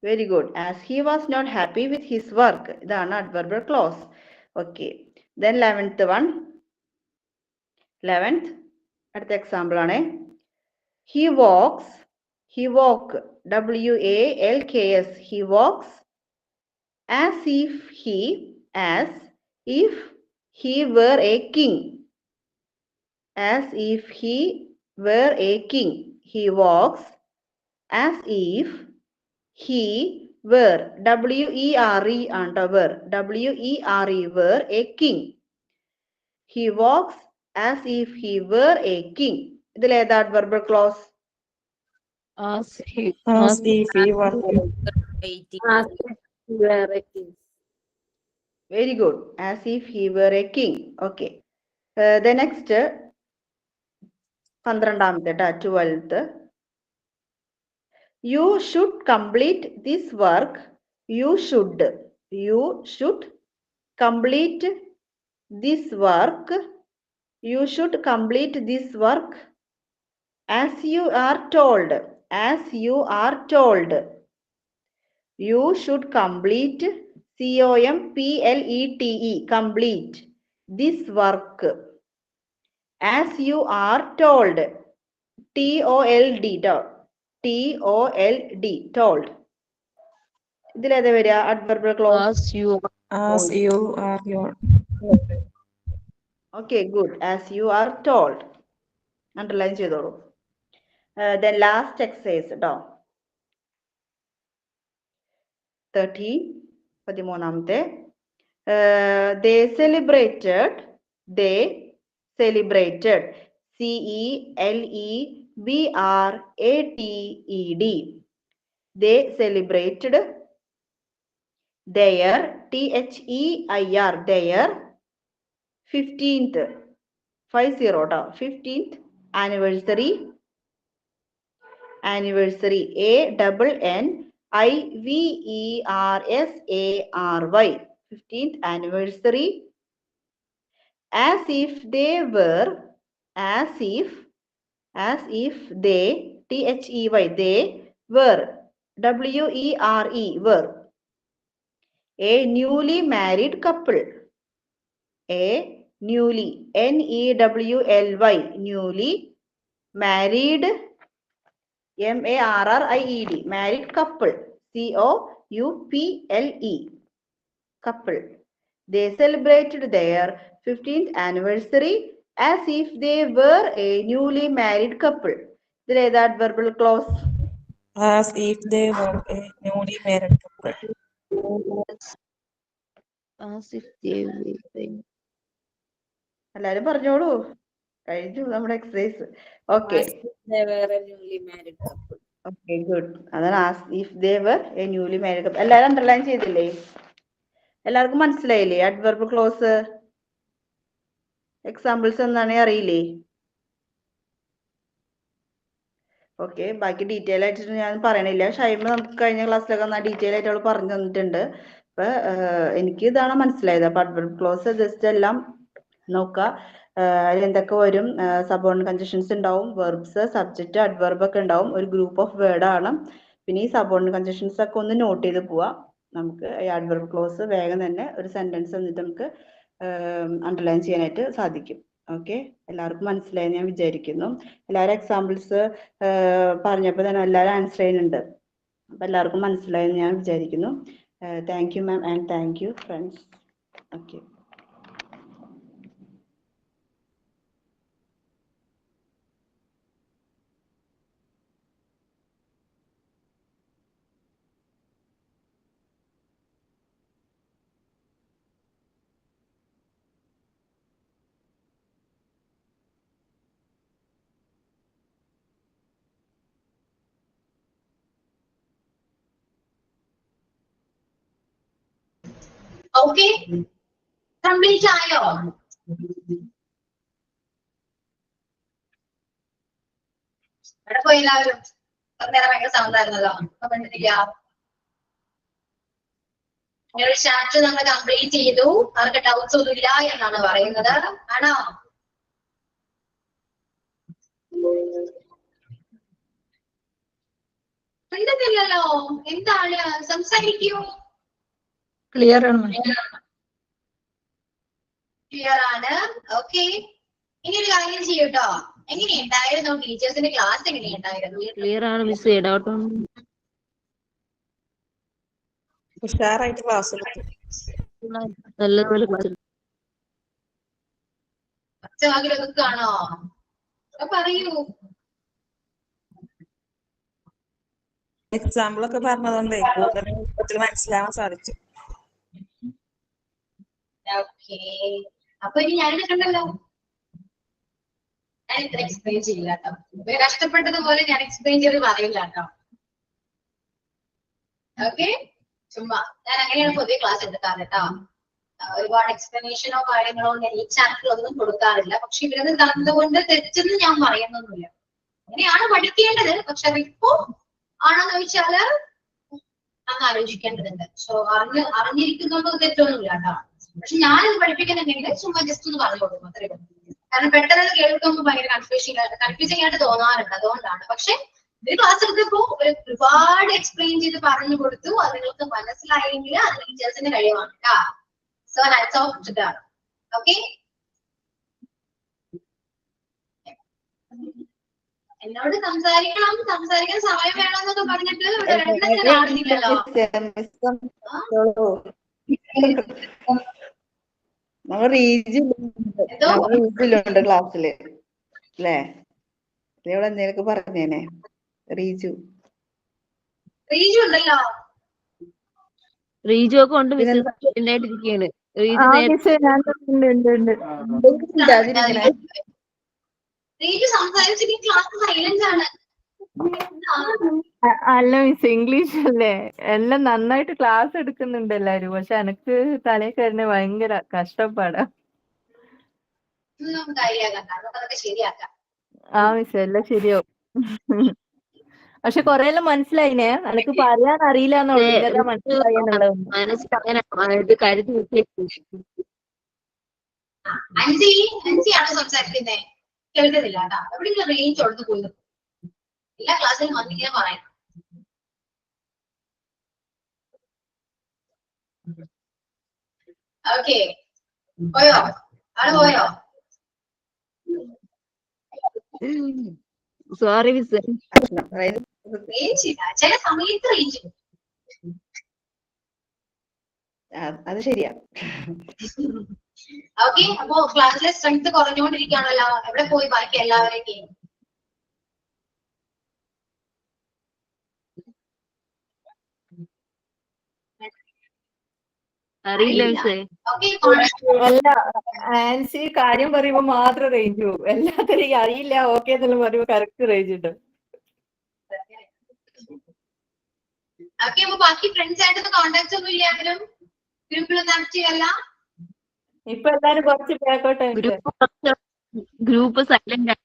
Very good. As he was not happy with his work. ഇതാണ് adverbial clause. Okay. Then 11th one. 11th. അടുത്ത example ആണ്. He walks. WALKS. He walks as if he were a king. As if he were a king. He walks as if he were. WERE and were. WERE a king. He walks as if he were a king. ഇതിൽ ഏതാ adverbial clause? As if he were Very good. As if he were a king. Okay. The next 12ാമത്തെ 12th. You should complete this work. You should complete this work. You should complete this work As you are told. As you are told. You should complete. COMPLETE. Complete this work. As you are told. TOLD. TOLD. Told. ഇതിലേതാ വരിക adverbial clause? As you are your. Okay, good. As you are told. Underline ചെയ്തോളൂ. Then last exercise കേട്ടോ. 13. They celebrated. They celebrated. CELEBRATED. They celebrated their THEIR their 15th 15th anniversary ANNIVERSARY 15th anniversary as if they were they THEY they were WERE a newly married couple. A newly NEWLY newly married MARRIED married couple COUPLE couple. They celebrated their 15th anniversary as if they were a newly married couple. This is that verbal clause. As if they were a newly married couple. As if they were. എല്ലാരും പറഞ്ഞോളൂ. കഴിഞ്ഞു നമ്മുടെ exercise. Okay They were a newly married couple. Okay good. അതാണ് as if they were a newly married couple. എല്ലാരും underline ചെയ്തില്ലേ? എല്ലാവർക്കും മനസ്സിലായില്ലേ adverb clause? Examples എന്താണെന്ന് അറിയില്ലേ? ഓക്കെ, ബാക്കി ഡീറ്റെയിൽ ആയിട്ട് ഞാൻ പറയണില്ല. ഷൈമ നമുക്ക് കഴിഞ്ഞ ക്ലാസ്സിലൊക്കെ ഡീറ്റെയിൽ ആയിട്ട് അവൾ പറഞ്ഞു തന്നിട്ടുണ്ട്. അപ്പൊ എനിക്ക് ഇതാണ് മനസ്സിലായത്. അപ്പൊ adverb clause ജസ്റ്റ് എല്ലാം നോക്കുക. അതിൽ എന്തൊക്കെ വരും? സബോർഡിനേറ്റ് കൺജക്ഷൻസ് ഉണ്ടാവും, വെർബ്സ്, സബ്ജക്റ്റ്, അഡ്വർബ് ഒക്കെ ഉണ്ടാവും. ഒരു ഗ്രൂപ്പ് ഓഫ് വേർഡ് ആണ്. പിന്നെ ഈ സബോർഡിനേറ്റ് കൺജക്ഷൻസ് ഒക്കെ ഒന്ന് നോട്ട് ചെയ്ത് പോവാ. നമുക്ക് ഈ അഡ്വർബ് ക്ലോസ് വേഗം തന്നെ ഒരു സെന്റൻസ് എന്നിട്ട് നമുക്ക് അണ്ടർലൈൻ ചെയ്യാനായിട്ട് സാധിക്കും. ഓക്കെ, എല്ലാവർക്കും മനസ്സിലായി ഞാൻ വിചാരിക്കുന്നു. എല്ലാവരും എക്സാമ്പിൾസ് പറഞ്ഞപ്പോൾ തന്നെ എല്ലാവരും ആൻസർ ചെയ്യുന്നുണ്ട്. അപ്പൊ എല്ലാവർക്കും മനസ്സിലായെന്ന് ഞാൻ വിചാരിക്കുന്നു. Thank you ma'am and thank you friends. Okay. Okay, complete ആയോ? ഇവിടെ പോയി എല്ലാവരും നേരം ഭയങ്കര സൗണ്ട് ആയിരുന്നല്ലോ. അപ്പൊ കണ്ടിട്ടില്ല. നിങ്ങളുടെ ചാറ്റ് നമ്മൾ കംപ്ലീറ്റ് ചെയ്തു. അവർക്ക് ഡൗട്ട്സ് ഒന്നും ഇല്ല എന്നാണ് പറയുന്നത്. ആണോ? കണ്ടിട്ടില്ലല്ലോ. എന്താണ്? സംസാരിക്കൂ. ക്ലിയർ ആണ്. ക്ലിയർ ആണ്. ഓക്കെ, ഇനി ഒരു കാര്യം ചെയ്യൂട്ടോ. എങ്ങനെയുണ്ടായിരുന്നു ടീച്ചേഴ്സിന്റെ ക്ലാസ്? എങ്ങനെയുണ്ടായിരുന്നു? ക്ലിയർ ആണ് മിസ്. ഡൗട്ട് ഉഷാറായിട്ട് ക്ലാസ് എടുത്തു. നല്ലപോലെ ക്ലാസ്. ഒച്ചവാകിലൊക്കെ കാണോ? പറയൂ. എക്സാമ്പിൾ ഒക്കെ പറഞ്ഞതുകൊണ്ടേ കൂടുതൽ എളുപ്പത്തിൽ മനസ്സിലാവാൻ സാധിച്ചു. ഓക്കെ, അപ്പൊ ഇനി ഞാൻ എടുക്കണ്ടല്ലോ. ഞാൻ ഇത്ര എക്സ്പ്ലെയിൻ ചെയ്യില്ല കേട്ടോ. കഷ്ടപ്പെട്ടതുപോലെ ഞാൻ എക്സ്പ്ലെയിൻ ചെയ്ത് പറയില്ല കേട്ടോ. ഓക്കെ, ചുമ്മാ ഞാൻ അങ്ങനെയാണ് പൊതുവെ ക്ലാസ് എടുക്കാറ് കേട്ടോ. ഒരുപാട് എക്സ്പ്ലനേഷനോ കാര്യങ്ങളോ ഞാൻ ഈ ചാപ്റ്ററിലൊന്നും കൊടുക്കാറില്ല. പക്ഷെ ഇവരത് തന്നുകൊണ്ട് തെറ്റെന്ന് ഞാൻ പറയുന്നൊന്നുമില്ല. അങ്ങനെയാണ് പഠിക്കേണ്ടത്. പക്ഷെ അതിപ്പോ ആണെന്ന് ചോദിച്ചാല് അങ്ങ് ആലോചിക്കേണ്ടതുണ്ട്. സോ അറിഞ്ഞിരിക്കുന്നതൊന്നും തെറ്റൊന്നുമില്ല കേട്ടോ. പക്ഷെ ഞാനിത് പഠിപ്പിക്കുന്നുണ്ടെങ്കിൽ ചുമ്മാ ജസ്റ്റ് ഒന്ന് പറഞ്ഞു കൊടുക്കും. അത്രയും കാരണം പെട്ടെന്ന് കേൾക്കുമ്പോൾ ഭയങ്കര കൺഫ്യൂസിംഗ് ആയിട്ട് തോന്നാറുണ്ട്. അതുകൊണ്ടാണ്. പക്ഷെ ഒരു ക്ലാസ് എടുത്തപ്പോ ഒരുപാട് എക്സ്പ്ലെയിൻ ചെയ്ത് പറഞ്ഞു കൊടുത്തു. അത് നിങ്ങൾക്ക് മനസ്സിലായെങ്കിൽ അത് ടീച്ചേഴ്സിന്റെ കഴിവാണ് കേട്ടാ. So hats off to them. Okay, എന്നോട് സംസാരിക്കാൻ സമയം വേണമെന്നൊക്കെ പറഞ്ഞിട്ട് ഇവിടെ വെള്ളത്തിൽ ആടുന്നില്ലല്ലോ. നമ്മൾ റീജിലുണ്ട് ക്ലാസ്സില് അല്ലേ? ഇവിടെ എന്തെങ്കിലുമൊക്കെ പറഞ്ഞേനെ. റീജു ഉണ്ടല്ലോ. റീജു ഒക്കെ ഉണ്ട് മിസ് സൈലന്റ് ആയിട്ടിരിക്കുകയാണ്. റീജു സംസാരിച്ചിട്ട് ക്ലാസ് സൈലന്റ് ആണ്. അല്ല മിസ്, ഇംഗ്ലീഷ് അല്ലേ? എല്ലാം നന്നായിട്ട് ക്ലാസ് എടുക്കുന്നുണ്ട് എല്ലാരും. പക്ഷെ എനക്ക് തലേ കയറുന്ന ഭയങ്കര കഷ്ടപ്പാടാ. ശരിയാക്കാം. ആ മിസ്, എല്ലാം ശരിയാവും. പക്ഷെ കൊറേ എല്ലാം മനസ്സിലായിനെ. എനക്ക് പറയാൻ അറിയില്ല എന്നുള്ളൂ. ഇതെല്ലാം മനസ്സിലായെന്നുള്ളത്. അഞ്ചിയാണ് സംസാരിക്കുന്നേ. കേൾക്കുന്നില്ല കേട്ടാ. എവിടെയെങ്കിലും റേഞ്ച് കൊടുത്ത് പോയി. എല്ലാ ക്ലാസ്സിലും വന്നിങ്ങനെ പറയാം. ഓക്കെ, പോയോ? ആള് പോയോ? Sorry miss. റേഞ്ച് ഇല്ല ചില സമയത്ത്. റേഞ്ച് അത് ശരിയാ. ഓക്കെ, അപ്പൊ ക്ലാസ്സിലെ സ്ട്രെങ്ത് കുറഞ്ഞുകൊണ്ടിരിക്കുകയാണല്ലോ. എവിടെ പോയി ബാക്കി എല്ലാവരെയും? അറിയില്ല മിസ്സേ. അല്ല, ആൻസി കാര്യം പറയുമ്പോ മാത്രം റേഞ്ച് പോകും. എല്ലാത്തിനും അറിയില്ല ഓക്കെ എന്നെല്ലാം പറയുമ്പോ കറക്റ്റ് റേഞ്ച് ഉണ്ട്. ഓക്കെ, അപ്പൊ ബാക്കി ഫ്രണ്ട്സ് ആയിട്ട് കോണ്ടാക്ട്സ് ഒന്നും ഇല്ലാങ്കിലും ഗ്രൂപ്പിലൊന്നും ആക്റ്റീവ് അല്ല. ഇപ്പൊ എല്ലാരും കുറച്ച് ബാക്കോട്ട് ഗ്രൂപ്പ് സൈലന്റ്.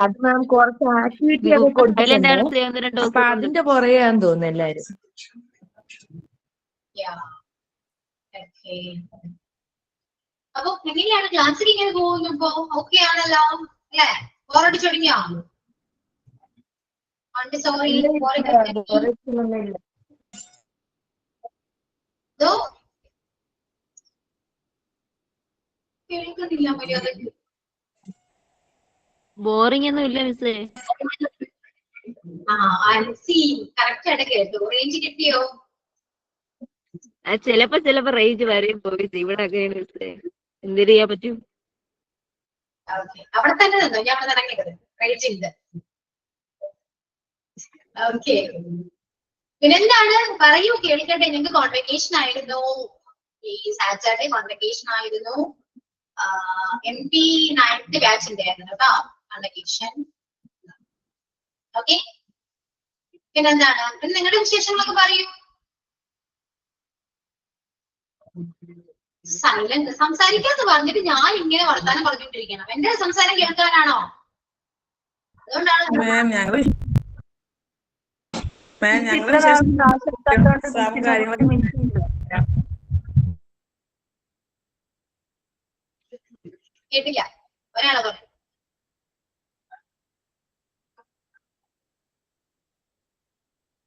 അത് മാം കുറച്ച് ആക്ടിവിറ്റി ഒക്കെ കൊടുത്തിട്ടുണ്ട്. അപ്പൊ അതിന്റെ പുറകെയാന്ന് തോന്നുന്നു എല്ലാരും. അപ്പൊ എങ്ങനെയാണ് ക്ലാസ്സിൽ ഇങ്ങനെ പോകുന്നു? ഇപ്പൊ ഓക്കെ ആണല്ലോ അല്ലെ? ബോറടിച്ചു തുടങ്ങിയോ? സോറി, കേൾക്കുന്നില്ല മര്യാദക്ക്. ബോറിംഗ് ഒന്നും ഇല്ല മിസ്സേ. കറക്റ്റ് ആയിട്ട് കേട്ടു. റേഞ്ച് കിട്ടിയോ? ചിലപ്പോ റേഞ്ച് വരെയും പോയി. ഇവിടെ അങ്ങനെയാണ് മിസ്സേ. എന്തിനു ചെയ്യാൻ പറ്റും? അവിടെ തന്നെ നിന്നോ, ഞാൻ അവിടെ ഇറങ്ങിയത്. റേഞ്ച് ഉണ്ട്. ഓക്കെ, പിന്നെന്താണ് പറയൂ, കേൾക്കട്ടെ. നിങ്ങൾക്ക് കോൺവെക്കേഷൻ ആയിരുന്നു. ഈ സാറ്റർഡേ കോൺവെക്കേഷൻ ആയിരുന്നു. MP 9th ബാച്ചിന്റെ ആയിരുന്നു കേട്ടോ കോൺവെക്കേഷൻ. ഓക്കെ, പിന്നെന്താണ്? പിന്നെ നിങ്ങളുടെ വിശേഷങ്ങളൊക്കെ പറയൂ. സൈലന്റ് സംസാരിക്കാന്ന് പറഞ്ഞിട്ട് ഞാൻ ഇങ്ങനെ വർത്താനം പറഞ്ഞുകൊണ്ടിരിക്കണം. എന്റെ സംസാരം കേൾക്കാനാണോ? അതുകൊണ്ടാണ് കേട്ടില്ല. ഒരാളെ പറഞ്ഞു.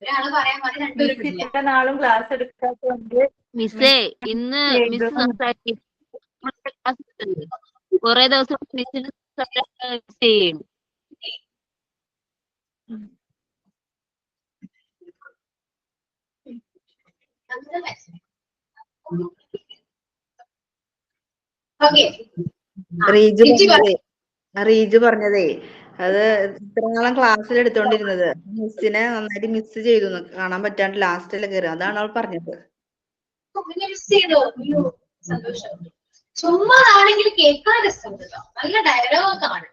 ഒരാള് പറയാൻ മതി, രണ്ടുപേരും നാളും ക്ലാസ് എടുക്കാത്തതുകൊണ്ട് മിസ്സേ ഇന്ന് മിസ് സംസാരിക്കും. കൊറേ ദിവസം മിസ്സിന് ചെയ്യും. റീജു പറഞ്ഞതേ അത് ഇത്ര നാളം ക്ലാസ്സിൽ എടുത്തോണ്ടിരുന്നത് മിസ്സിനെ നന്നായിട്ട് മിസ് ചെയ്തു. കാണാൻ പറ്റാണ്ട് ലാസ്റ്റില് കയറി. അതാണ് അവൾ പറഞ്ഞത്. സന്തോഷം. ചുമ്മാ ആണെങ്കിൽ കേൾക്കാൻ രസമുണ്ടല്ലോ. നല്ല ഡയലോഗാണ്.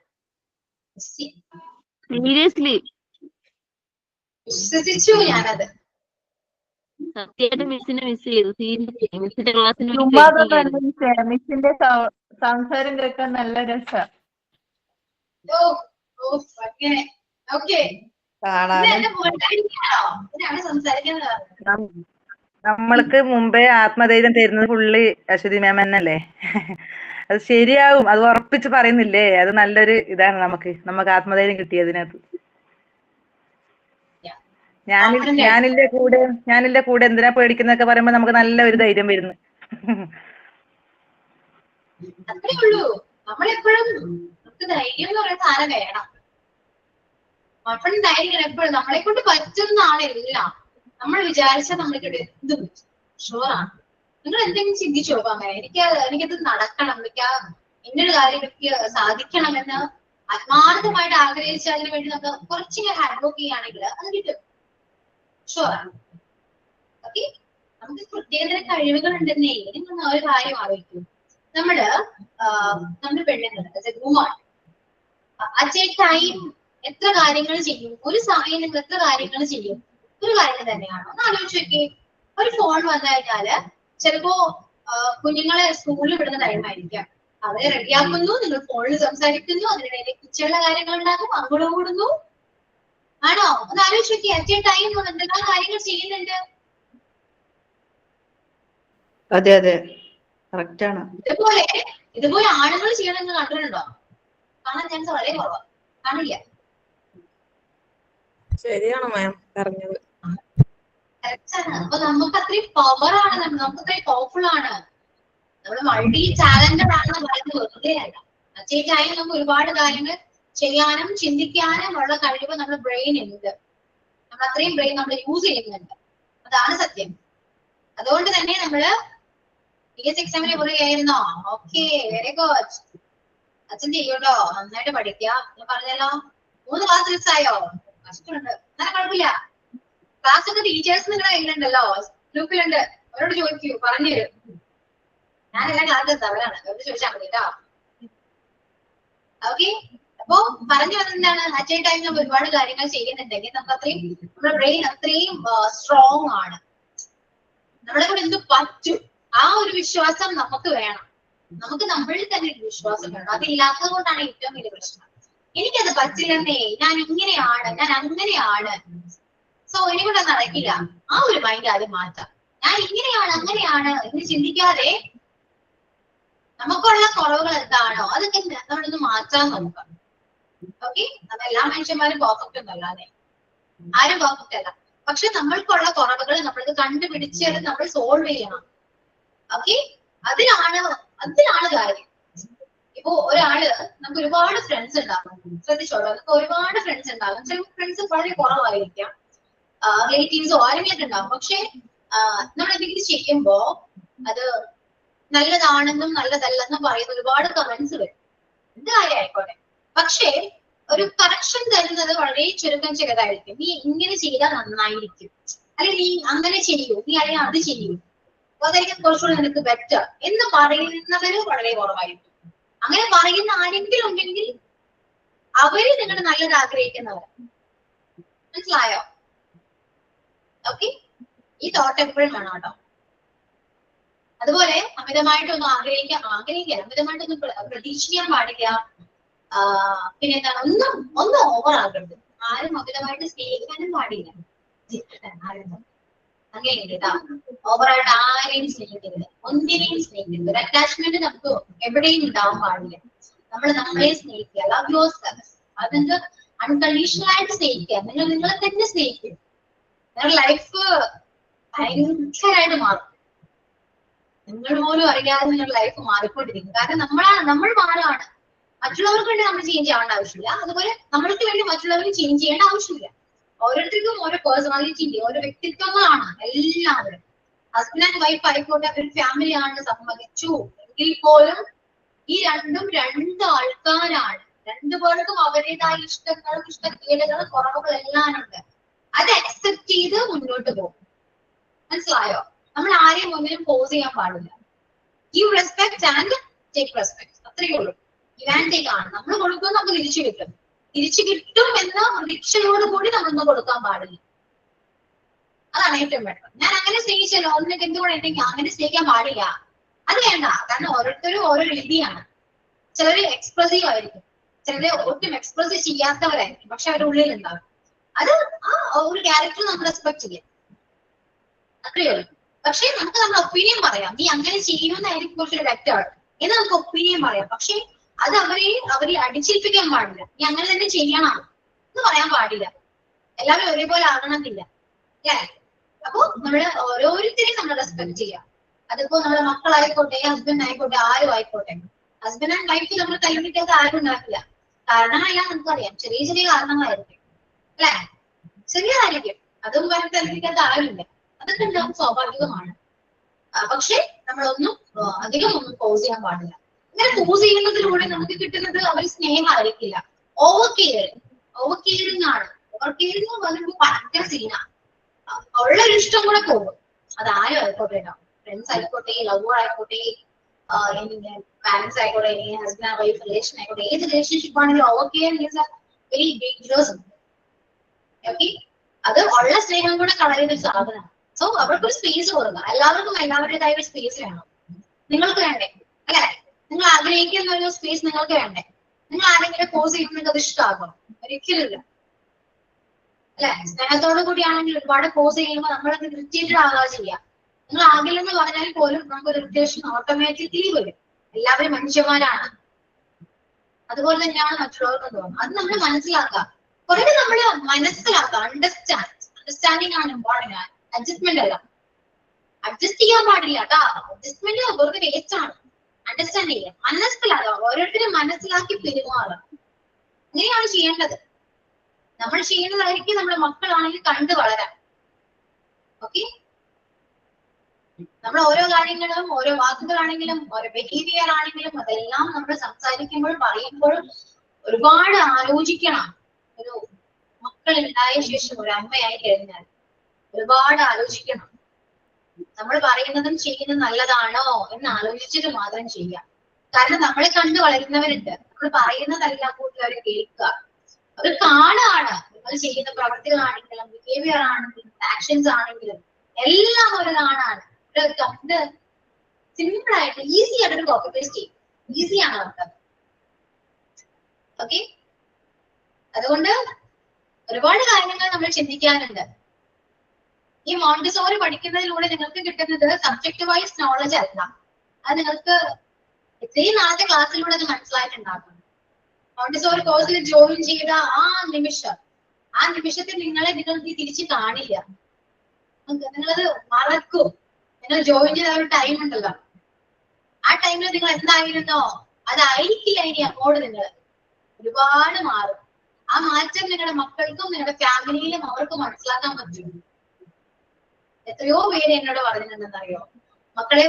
സീരിയസ്ലി വിശ്വസിച്ചു ഞാനത്. സത്യമായിട്ട് മിസ്സിനെ മിസ് ചെയ്തു. സീരിയസ്ലി മിസ്സിന്റെ ക്ലാസ്സിന് മിസ്സിന്റെ സംസാരം കേൾക്കാൻ നല്ല രസം. ഓക്കെ, സംസാരിക്കുന്നത് നമ്മൾക്ക് മുമ്പേ ആത്മധൈര്യം തരുന്നത് ഫുള്ളി അശ്വതി മാം തന്നെയല്ലേ? അത് ശരിയാവും, അത് ഉറപ്പിച്ച് പറയുന്നില്ലേ? അത് നല്ലൊരു ഇതാണ് നമുക്ക് ആത്മധൈര്യം കിട്ടിയതിനകത്ത്. ഞാനിന്റെ കൂടെ എന്തിനാ പേടിക്കുന്നൊക്കെ പറയുമ്പോ നമുക്ക് നല്ല ഒരു ധൈര്യം വരുന്നു. അത്രേ ഉള്ളൂ. നമ്മളെപ്പോഴും നമുക്ക് ധൈര്യം എന്ന് പറയുന്ന സാധനം വേണം. ധൈര്യം എപ്പോഴും നമ്മളെ കൊണ്ട് പറ്റുന്ന ആളില്ല. നമ്മൾ വിചാരിച്ചാൽ നമ്മൾക്ക് എന്ത് പറ്റും, ഷുവറാണ്. നിങ്ങൾ എന്തെങ്കിലും ചിന്തിച്ചു നോക്കാം, അങ്ങനെ എനിക്കത് നടക്കണം, ഇന്നൊരു കാര്യം എനിക്ക് സാധിക്കണമെന്ന് ആത്മാർത്ഥമായിട്ട് ആഗ്രഹിച്ച് അതിനു വേണ്ടി നമുക്ക് കുറച്ചിങ്ങനെ ഹാർഡ് വർക്ക് ചെയ്യുകയാണെങ്കിൽ അത് കിട്ടും, ഷുവറാണ്. ഓക്കെ, നമുക്ക് പ്രത്യേകതര കഴിവുകൾ ഉണ്ടെന്നേ. നിങ്ങൾ ഒരു കാര്യം ആലോചിക്കും, നമ്മുടെ പെണ്ണുങ്ങൾ അറ്റ് എ ടൈം എത്ര കാര്യങ്ങൾ ചെയ്യും, ഒരു സമയം നിങ്ങൾ എത്ര കാര്യങ്ങൾ ചെയ്യും, ഒരു കാര്യം തന്നെയാണോ ഒന്ന് ആലോചിച്ച് നോക്കി. ഒരു ഫോൺ വന്നു കഴിഞ്ഞാല് ചിലപ്പോ കുഞ്ഞുങ്ങളെ സ്കൂളിൽ വിടുന്ന ടൈമായിരിക്കാം, അവരെ റെഡിയാക്കുന്നു, നിങ്ങൾ ഫോണിൽ സംസാരിക്കുന്നു, അതിനിടയിൽ കിച്ചണിലെ കാര്യങ്ങൾ ഉണ്ടാക്കും, അങ്ങോട്ട് കൂടുന്നു, ആണോ? ഒന്ന് ആലോചിച്ച് നോക്കി. അറ്റ് എ ടൈം എന്തെല്ലാം കാര്യങ്ങൾ ചെയ്യുന്നുണ്ട്. അതെ അതെ, കറക്റ്റ് ആണ്. ഇതുപോലെ ആണുങ്ങൾ ചെയ്യണമെന്ന് കണ്ടിട്ടുണ്ടോ? കാണാൻ ചാൻസ് വളരെ കുറവാണ്, കാണില്ല. ശരിയാണോ മാം പറഞ്ഞത്? അപ്പൊ നമുക്ക് അത്രയും പവറാണ്, നമുക്ക് അത്രയും പവർഫുൾ ആണ്, നമ്മൾ മൾട്ടി ടാലന്റഡ് ആണെന്ന് പറയുന്നത് വെറുതെ അല്ല. അറ്റ് എ ടൈം നമുക്ക് ഒരുപാട് കാര്യങ്ങൾ ചെയ്യാനും ചിന്തിക്കാനും ഉള്ള കഴിവ് നമ്മുടെ ബ്രെയിൻ ഉണ്ട്. നമ്മൾ അത്രയും ബ്രെയിൻ നമ്മൾ യൂസ് ചെയ്യുന്നുണ്ട്, അതാണ് സത്യം. അതുകൊണ്ട് തന്നെ നമ്മള് PSC എക്സാമിനെ പറയുകയായിരുന്നോ? Okay, very good. അച്ഛൻ ചെയ്യൂട്ടോ, നന്നായിട്ട് പഠിക്കുക. ഞാൻ പറഞ്ഞല്ലോ 3 ക്ലാസ് മിസ്സായോ? കഷ്ടമുണ്ട്, അങ്ങനെ കുഴപ്പമില്ല. ക്ലാസ് ഒക്കെ ടീച്ചേഴ്സ് നിങ്ങളുടെ കയ്യിലുണ്ടല്ലോ, ഗ്രൂപ്പിലുണ്ട്, അവരോട് ചോദിക്കൂ, പറഞ്ഞു തരും. ഞാനെല്ലാം ക്ലാസ് എടുത്തവരാണ്, അവരോട് ചോദിച്ചാൽ മതി കേട്ടോ. ഓക്കെ, അപ്പൊ പറഞ്ഞു വന്നെന്താണ്, അറ്റ് എ ടൈം നമ്മൾ ഒരുപാട് കാര്യങ്ങൾ ചെയ്യുന്നുണ്ടെങ്കിൽ നമുക്ക് അത്രയും നമ്മുടെ ബ്രെയിൻ അത്രയും സ്ട്രോങ് ആണ്. നമ്മളെ കൊണ്ട് എന്ത് പറ്റും, ആ ഒരു വിശ്വാസം നമുക്ക് വേണം. നമുക്ക് നമ്മളിൽ തന്നെ ഒരു വിശ്വാസം വേണം. അതില്ലാത്തത് കൊണ്ടാണ് ഏറ്റവും വലിയ പ്രശ്നം. എനിക്കത് പറ്റില്ലെന്നേ, ഞാൻ ഇങ്ങനെയാണ്, ഞാൻ അങ്ങനെയാണ്, സോ എനിക്കൊണ്ട് നടക്കില്ല. ആ ഒരു മൈൻഡ് ആദ്യം മാറ്റാം. ഞാൻ ഇങ്ങനെയാണ് അങ്ങനെയാണ് എന്ന് ചിന്തിക്കാതെ നമുക്കുള്ള കുറവുകൾ എന്താണോ അതൊക്കെ നമ്മളൊന്ന് മാറ്റാൻ നോക്കാം. ഓക്കെ, എല്ലാ മനുഷ്യന്മാരും പെർഫെക്റ്റ് ഒന്നും അല്ലാതെ, ആരും പെർഫെക്റ്റ് അല്ല. പക്ഷെ നമ്മൾക്കുള്ള കുറവുകൾ നമ്മൾക്ക് കണ്ടുപിടിച്ച് നമ്മൾ സോൾവ് ചെയ്യണം. ഓക്കെ, അതിലാണ് കാര്യം. ഇപ്പൊ ഒരാള്, നമുക്ക് ഒരുപാട് ഫ്രണ്ട്സ് ഉണ്ടാകും, ശ്രദ്ധിച്ചോളൂ, നമുക്ക് ഒരുപാട് ഫ്രണ്ട്സ് ഉണ്ടാകും. ചില ഫ്രണ്ട്സ് വളരെ കുറവായിരിക്കാം, റിലേറ്റീവ്സോ ആരെങ്കിലും ഉണ്ടാവും. പക്ഷെ നമ്മൾ എന്തെങ്കിലും ചെയ്യുമ്പോ അത് നല്ലതാണെന്നും നല്ലതല്ലെന്നും പറയുന്ന ഒരുപാട് കമന്റ്സ് വരും, എന്ത് കാര്യം ആയിക്കോട്ടെ. പക്ഷെ ഒരു കറക്ഷൻ തരുന്നത് വളരെ ചുരുക്കം ചിലതായിരിക്കും. നീ ഇങ്ങനെ ചെയ്താൽ നന്നായിരിക്കും, അല്ലെങ്കിൽ നീ അങ്ങനെ ചെയ്യൂ, നീ അല്ലെങ്കിൽ അത് ചെയ്യൂ, അതായിരിക്കും കുറച്ചുകൂടി നിനക്ക് ബെറ്റർ എന്ന് പറയുന്നവര് വളരെ കുറവായിരിക്കും. അങ്ങനെ പറയുന്ന ആരെങ്കിലും ഉണ്ടെങ്കിൽ അവര് നിങ്ങളുടെ നല്ലത് ആഗ്രഹിക്കുന്നവർ, മനസ്സിലായോ? ഓക്കെ, ഈ തോട്ട് എപ്പോഴും വേണം കേട്ടോ. അതുപോലെ അമിതമായിട്ടൊന്നും ആഗ്രഹിക്കാൻ അമിതമായിട്ടൊന്നും പ്രതീക്ഷിക്കാൻ പാടില്ല. പിന്നെന്താണ്, ഒന്നും ഓവർ ആകരുത്. ആരും അമിതമായിട്ട് സ്നേഹിക്കാനും പാടില്ല. അങ്ങനെ കേട്ടാ, ഓവറായിട്ട് ആരെയും സ്നേഹിക്കരുത്, ഒന്നിനെയും സ്നേഹിക്കരുത്. ഒരു അറ്റാച്ച്മെന്റ് നമുക്ക് എവിടെയും ഉണ്ടാവാൻ പാടില്ല. നമ്മൾ നമ്മളെ സ്നേഹിക്കുക, ലവ് യുവർ സെൽഫ്. അതെന്ത് അൺകണ്ടീഷണൽ ആയിട്ട് സ്നേഹിക്കുക. നിങ്ങൾ നിങ്ങളെ തന്നെ സ്നേഹിക്കുക. നിങ്ങളുടെ ലൈഫ് ഭയങ്കരമായിട്ട് മാറും. നിങ്ങൾ പോലും അറിയാതെ നിങ്ങളുടെ ലൈഫ് മാറിക്കൊണ്ടിരിക്കും. കാരണം നമ്മൾ മാറാണ്. മറ്റുള്ളവർക്ക് വേണ്ടി നമ്മൾ ചേഞ്ച് ആവേണ്ട ആവശ്യമില്ല. അതുപോലെ നമ്മൾക്ക് വേണ്ടി മറ്റുള്ളവർ ചേഞ്ച് ചെയ്യേണ്ട ആവശ്യമില്ല. ഓരോരുത്തർക്കും ഓരോ പേഴ്സണാലിറ്റി, ഓരോ വ്യക്തിത്വങ്ങളാണ് എല്ലാവരും. ഹസ്ബൻഡ് ആൻഡ് വൈഫ് ആയിക്കോട്ടെ, ഒരു ഫാമിലിയാണ്, സമ്മതിച്ചു എങ്കിൽ പോലും ഈ രണ്ടും രണ്ട് ആൾക്കാരാണ്. രണ്ടുപേർക്കും അവരുടേതായ ഇഷ്ടങ്ങളും ഇഷ്ടക്കേടുകളും കുറവുകളും എല്ലാം ഉണ്ട്. അത് അക്സെപ്റ്റ് ചെയ്ത് മുന്നോട്ട് പോകും. മനസ്സിലായോ? നമ്മൾ ആരെയും മുന്നിലും പോസ് ചെയ്യാൻ പാടില്ല. Give respect and take respect, അത്രയേ ഉള്ളൂ. ഗിവ് ആൻഡ് ടേക്ക് ആണ്. നമ്മൾ കൊടുക്കും, നമുക്ക് തിരിച്ചു കിട്ടും. തിരിച്ചു കിട്ടും എന്ന പ്രതീക്ഷയോട് കൂടി നമ്മളൊന്നും കൊടുക്കാൻ പാടില്ല. അതാണ് ഏറ്റവും ബെറ്റർ. ഞാൻ അങ്ങനെ സ്നേഹിച്ചല്ലോ, അതിനൊക്കെ എന്തുകൊണ്ട് എനിക്ക് അങ്ങനെ സ്നേഹിക്കാൻ പാടില്ല, അത് വേണ്ട. കാരണം ഓരോരുത്തരും ഓരോ രീതിയാണ്. ചിലര് എക്സ്പ്രസീവ് ആയിരിക്കും, ചിലര് ഒട്ടും എക്സ്പ്രസ് ചെയ്യാത്തവരായിരിക്കും, പക്ഷെ അവരുടെ ഉള്ളിൽ ഉണ്ടാവും. അത് ആ ഒരു ക്യാരക്ടർ നമ്മൾ റെസ്പെക്ട് ചെയ്യാം, അത്രയേ ഉള്ളൂ. പക്ഷെ നമുക്ക് നമ്മുടെ ഒപ്പീനിയൻ പറയാം, നീ അങ്ങനെ ചെയ്യുന്നതായിരിക്കും കുറച്ചൊരു ബെറ്റർ എന്ന് നമുക്ക് ഒപ്പീനിയൻ പറയാം. പക്ഷെ അത് അവരെ അടിച്ചേൽപ്പിക്കാൻ പാടില്ല. നീ അങ്ങനെ തന്നെ ചെയ്യണം എന്ന് പറയാൻ പാടില്ല. എല്ലാവരും ഒരേപോലെ ആകണമെന്നില്ല അല്ലേ? അപ്പൊ നമ്മള് ഓരോരുത്തരെയും നമ്മൾ റെസ്പെക്ട് ചെയ്യാം. അതിപ്പോ നമ്മുടെ മക്കളായിക്കോട്ടെ, ഹസ്ബൻഡ് ആയിക്കോട്ടെ, ആരും ആയിക്കോട്ടെ. ഹസ്ബൻഡ് ആൻഡ് വൈഫ് നമ്മൾ കൈവിട്ടത് ആരും ഉണ്ടാക്കില്ല. കാരണങ്ങളെല്ലാം നമുക്കറിയാം, ചെറിയ ചെറിയ കാരണങ്ങളായിരിക്കും അല്ലെ? ചെറിയതായിരിക്കും, അതും പറഞ്ഞ് തലപ്പിക്കാത്ത ആരുമില്ല. അതൊക്കെ ഉണ്ടാവും, സ്വാഭാവികമാണ്. പക്ഷെ നമ്മളൊന്നും അധികം ഒന്നും പോസ് ചെയ്യാൻ പാടില്ല. ഇങ്ങനെ പോസ് ചെയ്യുന്നതിലൂടെ നമുക്ക് കിട്ടുന്നത് അവർ സ്നേഹമായിരിക്കില്ല, ഓവർ കെയറിംഗ് ആണ്. ഓവർ കെയറിംഗ് പറയുമ്പോൾ ഭയങ്കര സീനാണ്. ഉള്ളൊരു ഇഷ്ടം കൂടെ പോകും. അത് ആരും ആയിക്കോട്ടെ, ഫ്രണ്ട്സ് ആയിക്കോട്ടെ, ലവർ ആയിക്കോട്ടെ, പാരന്റ്സ് ആയിക്കോട്ടെ, ഹസ്ബൻഡ് ആൻഡ് വൈഫ് റിലേഷൻ ആയിക്കോട്ടെ, ഏത് റിലേഷൻഷിപ്പ് ആണെങ്കിലും over caring is A very dangerous. Okay, അത് ഉള്ള സ്നേഹം കൂടെ കളയുന്ന ഒരു സാധനമാണ്. സോ അവർക്കൊരു സ്പേസ് കൊടുക്കുക. എല്ലാവർക്കും എല്ലാവരുടേതായ ഒരു സ്പേസ് വേണം. നിങ്ങൾക്ക് വേണ്ടേ അല്ലെ? നിങ്ങൾ ആഗ്രഹിക്കുന്ന ഒരു സ്പേസ് നിങ്ങൾക്ക് വേണ്ടേ? നിങ്ങൾ ആരെങ്കിലും പോസ് ചെയ്യുന്നത് അത് ഇഷ്ടമാകും? ഒരിക്കലില്ല അല്ലെ? സ്നേഹത്തോടു കൂടിയാണെങ്കിൽ ഒരുപാട് പോസ് ചെയ്യുമ്പോൾ നമ്മളത് ഇറിറ്റേറ്റഡ് ആകാതെ ചെയ്യാം. നിങ്ങൾ ആകില്ലെന്ന് പറഞ്ഞാൽ പോലും നമുക്കൊരു ഇറിറ്റേഷൻ ഓട്ടോമാറ്റിക്കലി വരും. എല്ലാവരും മനുഷ്യന്മാരാണ്, അതുപോലെ തന്നെയാണ് മറ്റുള്ളവർക്കും തോന്നുന്നത്. അത് നമ്മൾ മനസ്സിലാക്കുക. കുറെ നമ്മൾ മനസ്സിലാക്കുക. അണ്ടർസ്റ്റാൻഡിങ് ആണ് ഇമ്പോർട്ടന്റ്. അഡ്ജസ്റ്റ്മെന്റ് അല്ല. അഡ്ജസ്റ്റ് ചെയ്യാൻ പാടില്ല കേട്ടോ. അഡ്ജസ്റ്റ്മെന്റ് വെറുതെ വേസ്റ്റ് ആണ്. അണ്ടർസ്റ്റാൻഡ് ചെയ്യുക, മനസ്സിലാക്കുക, ഓരോരുത്തരും മനസ്സിലാക്കി പെരുമാറുക. അങ്ങനെയാണ് ചെയ്യേണ്ടത്. നമ്മൾ ചെയ്യുന്നതായിരിക്കും നമ്മുടെ മക്കളാണെങ്കിൽ കണ്ടു വളരാൻ. ഓക്കെ, നമ്മൾ ഓരോ കാര്യങ്ങളും, ഓരോ വാക്കുകളാണെങ്കിലും, ഓരോ ബിഹേവിയർ ആണെങ്കിലും, അതെല്ലാം നമ്മൾ സംസാരിക്കുമ്പോഴും പറയുമ്പോഴും ഒരുപാട് ആലോചിക്കണം. ഒരു മക്കൾ ഉണ്ടായ ശേഷം ഒരു അമ്മയായി കഴിഞ്ഞാൽ ഒരുപാട് ആലോചിക്കണം. നമ്മൾ പറയുന്നതും ചെയ്യുന്നതും നല്ലതാണോ എന്ന് ആലോചിച്ചിട്ട് മാത്രം ചെയ്യാം. കാരണം നമ്മളെ കണ്ടു വളരുന്നവരുണ്ട്. നമ്മൾ പറയുന്നതെല്ലാം കൂടുതൽ അവർ കേൾക്കുക, അവർ കാണുകയാണ്. നിങ്ങൾ ചെയ്യുന്ന പ്രവർത്തികളാണെങ്കിലും, ബിഹേവിയർ ആണെങ്കിലും, ആക്ഷൻസ് ആണെങ്കിലും എല്ലാം അവർ കാണാണ്. കണ്ട് സിമ്പിൾ ആയിട്ട് ഈസി ആയിട്ട് ഒരു കോപ്പി പേസ്റ്റ് ചെയ്യും. ഈസിയാണ് അവർക്ക്. ഓക്കെ, അതുകൊണ്ട് ഒരുപാട് കാര്യങ്ങൾ നമ്മൾ ചിന്തിക്കാനുണ്ട്. ഈ മോണ്ടിസോറി പഠിക്കുന്നതിലൂടെ നിങ്ങൾക്ക് കിട്ടുന്നത് സബ്ജക്ട് വൈസ് നോളജ് അല്ല. അത് നിങ്ങൾക്ക് ഇത്രയും നാളത്തെ ക്ലാസ്സിലൂടെ അത് മനസ്സിലായിട്ടുണ്ടാകും. മോണ്ടിസോറി കോഴ്സിൽ ജോയിൻ ചെയ്ത ആ നിമിഷത്തിൽ നിങ്ങൾ തിരിച്ച് കാണില്ല. നിങ്ങളത് മറക്കും. നിങ്ങൾ ജോയിൻ ചെയ്ത ഒരു ടൈം ഉണ്ടല്ലോ, ആ ടൈമിൽ നിങ്ങൾ എന്തായിരുന്നോ അതായിരിക്കില്ല ഇനി അങ്ങോട്ട്. നിങ്ങൾ ഒരുപാട് മാറും. ആ മാറ്റം നിങ്ങളുടെ മക്കൾക്കും നിങ്ങളുടെ ഫാമിലിയിലും അവർക്ക് മനസ്സിലാക്കാൻ പറ്റും. എത്രയോ പേര് എന്നോട് പറഞ്ഞിട്ടുണ്ടെന്നറിയോ? മക്കളെ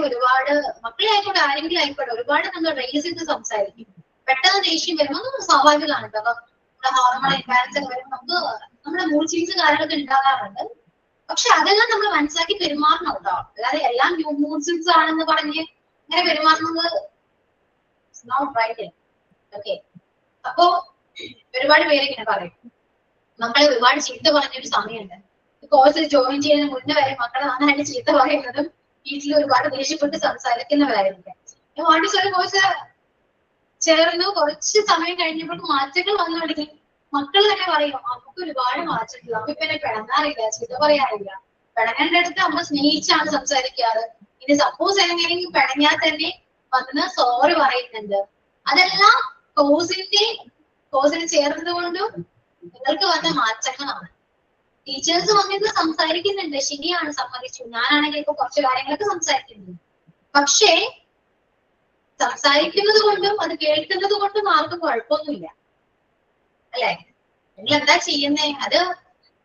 ആയിക്കോട്ടെ, ആരെങ്കിലും ആയിക്കോട്ടെ, ഒരുപാട് നമ്മൾ റേസ് ചെയ്ത് സംസാരിക്കും. പെട്ടെന്ന് ദേഷ്യം വരുമ്പോൾ സ്വാഭാവികമാണ് കേട്ടോ. നമ്മുടെ ഹോർമോൺ ഇംബാലൻസ് ഒക്കെ വരുമ്പോൾ നമുക്ക് നമ്മുടെ മൂഡ് സ്വിങ്സ് കാര്യങ്ങളൊക്കെ ഉണ്ടാകാറുണ്ട്. പക്ഷെ അതെല്ലാം നമ്മൾ മനസ്സിലാക്കി പെരുമാറണം കേട്ടോ. അല്ലാതെ എല്ലാം മൂഡ് സ്വിങ്സ് ആണെന്ന് പറഞ്ഞ് ഇങ്ങനെ പെരുമാറുന്നത് നോട്ട് റൈറ്റ്. ഓക്കെ, അപ്പോ ഒരുപാട് പേര് ഇങ്ങനെ പറയും, മക്കളെ ഒരുപാട് ചീത്ത പറഞ്ഞൊരു സമയമുണ്ട്. കോഴ്സിൽ ജോയിൻ ചെയ്യുന്നതിന് മുന്നേ വരെ മക്കളെ നന്നായിട്ട് ചീത്ത പറയുന്നതും വീട്ടിൽ ഒരുപാട് ദേഷ്യപ്പെട്ട് സംസാരിക്കുന്നവരായിരിക്കും. മോണ്ടിസോറി കോഴ്സ് ചേർന്ന് കുറച്ച് സമയം കഴിഞ്ഞപ്പോൾ മാറ്റങ്ങൾ വന്നു തുടങ്ങി. മക്കൾ തന്നെ പറയും, അമ്മക്ക് ഒരുപാട് മാറ്റങ്ങൾ, അമ്മ ഇപ്പൊ എന്നെ പിണങ്ങാറില്ല, ചീത്ത പറയാറില്ല. പിണങ്ങേണ്ട അടുത്ത് അമ്മ സ്നേഹിച്ചാണ് സംസാരിക്കാറ്. ഇനി സപ്പോസ് എങ്ങനെയെങ്കിലും പിണങ്ങാൽ തന്നെ വന്ന് സോറി പറയുന്നുണ്ട്. അതെല്ലാം കോഴ്സിന് ചേർന്നത് കൊണ്ടും നിങ്ങൾക്ക് വന്ന മാറ്റങ്ങളാണ്. ടീച്ചേഴ്സ് വന്നിട്ട് സംസാരിക്കുന്നുണ്ട്, ശരിയാണ്, സമ്മതിച്ചു. ഞാനാണെങ്കിൽ ഇപ്പൊ കുറച്ച് കാര്യങ്ങളൊക്കെ സംസാരിക്കുന്നുണ്ട്. പക്ഷേ സംസാരിക്കുന്നത് കൊണ്ടും അത് കേൾക്കുന്നത് കൊണ്ടും ആർക്കും കുഴപ്പമൊന്നുമില്ല അല്ലെ? നിങ്ങൾ എന്താ ചെയ്യുന്നേ? അത്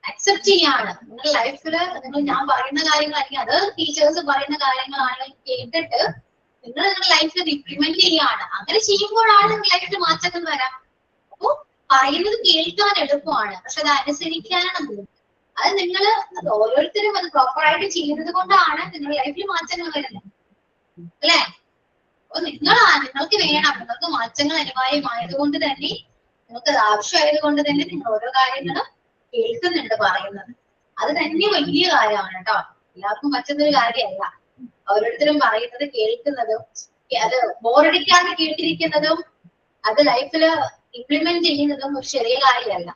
അക്സെപ്റ്റ് ചെയ്യാണ്. നിങ്ങളുടെ ലൈഫില് ഞാൻ പറയുന്ന കാര്യങ്ങളാണെങ്കിൽ അത് ടീച്ചേഴ്സ് പറയുന്ന കാര്യങ്ങളാണെങ്കിൽ കേട്ടിട്ട് നിങ്ങൾ നിങ്ങളുടെ ലൈഫിൽ ഇംപ്ലിമെന്റ് ചെയ്യാണ്. അങ്ങനെ ചെയ്യുമ്പോഴാണ് നിങ്ങളുടെ ലൈഫിൽ മാറ്റങ്ങൾ വരാം. അപ്പൊ പറയുന്നത് കേൾക്കാൻ എളുപ്പമാണ്, പക്ഷെ അത് അനുസരിക്കാനാണ് ബുദ്ധിമുട്ട്. അത് നിങ്ങൾ ഓരോരുത്തരും അത് പ്രോപ്പറായിട്ട് ചെയ്യുന്നത് കൊണ്ടാണ് നിങ്ങളുടെ ലൈഫിൽ മാറ്റങ്ങൾ വരുന്നത് അല്ലെ? അപ്പൊ നിങ്ങൾക്ക് വേണം, നിങ്ങൾക്ക് മാറ്റങ്ങൾ അനിവാര്യമായത് കൊണ്ട് തന്നെ, നിങ്ങൾക്ക് അത് ആവശ്യമായത് കൊണ്ട് തന്നെ നിങ്ങൾ ഓരോ കാര്യങ്ങളും കേൾക്കുന്നുണ്ട് പറയുന്നത്. അത് തന്നെ വലിയ കാര്യമാണ് കേട്ടോ. എല്ലാവർക്കും പറ്റുന്നൊരു കാര്യമല്ല. ഓരോരുത്തരും പറയുന്നത് കേൾക്കുന്നതും അത് ബോറടിക്കാതെ കേട്ടിരിക്കുന്നതും അത് ലൈഫില് ഇംപ്ലിമെന്റ് ചെയ്യുന്നതും ഒരു ചെറിയ കാര്യമല്ല.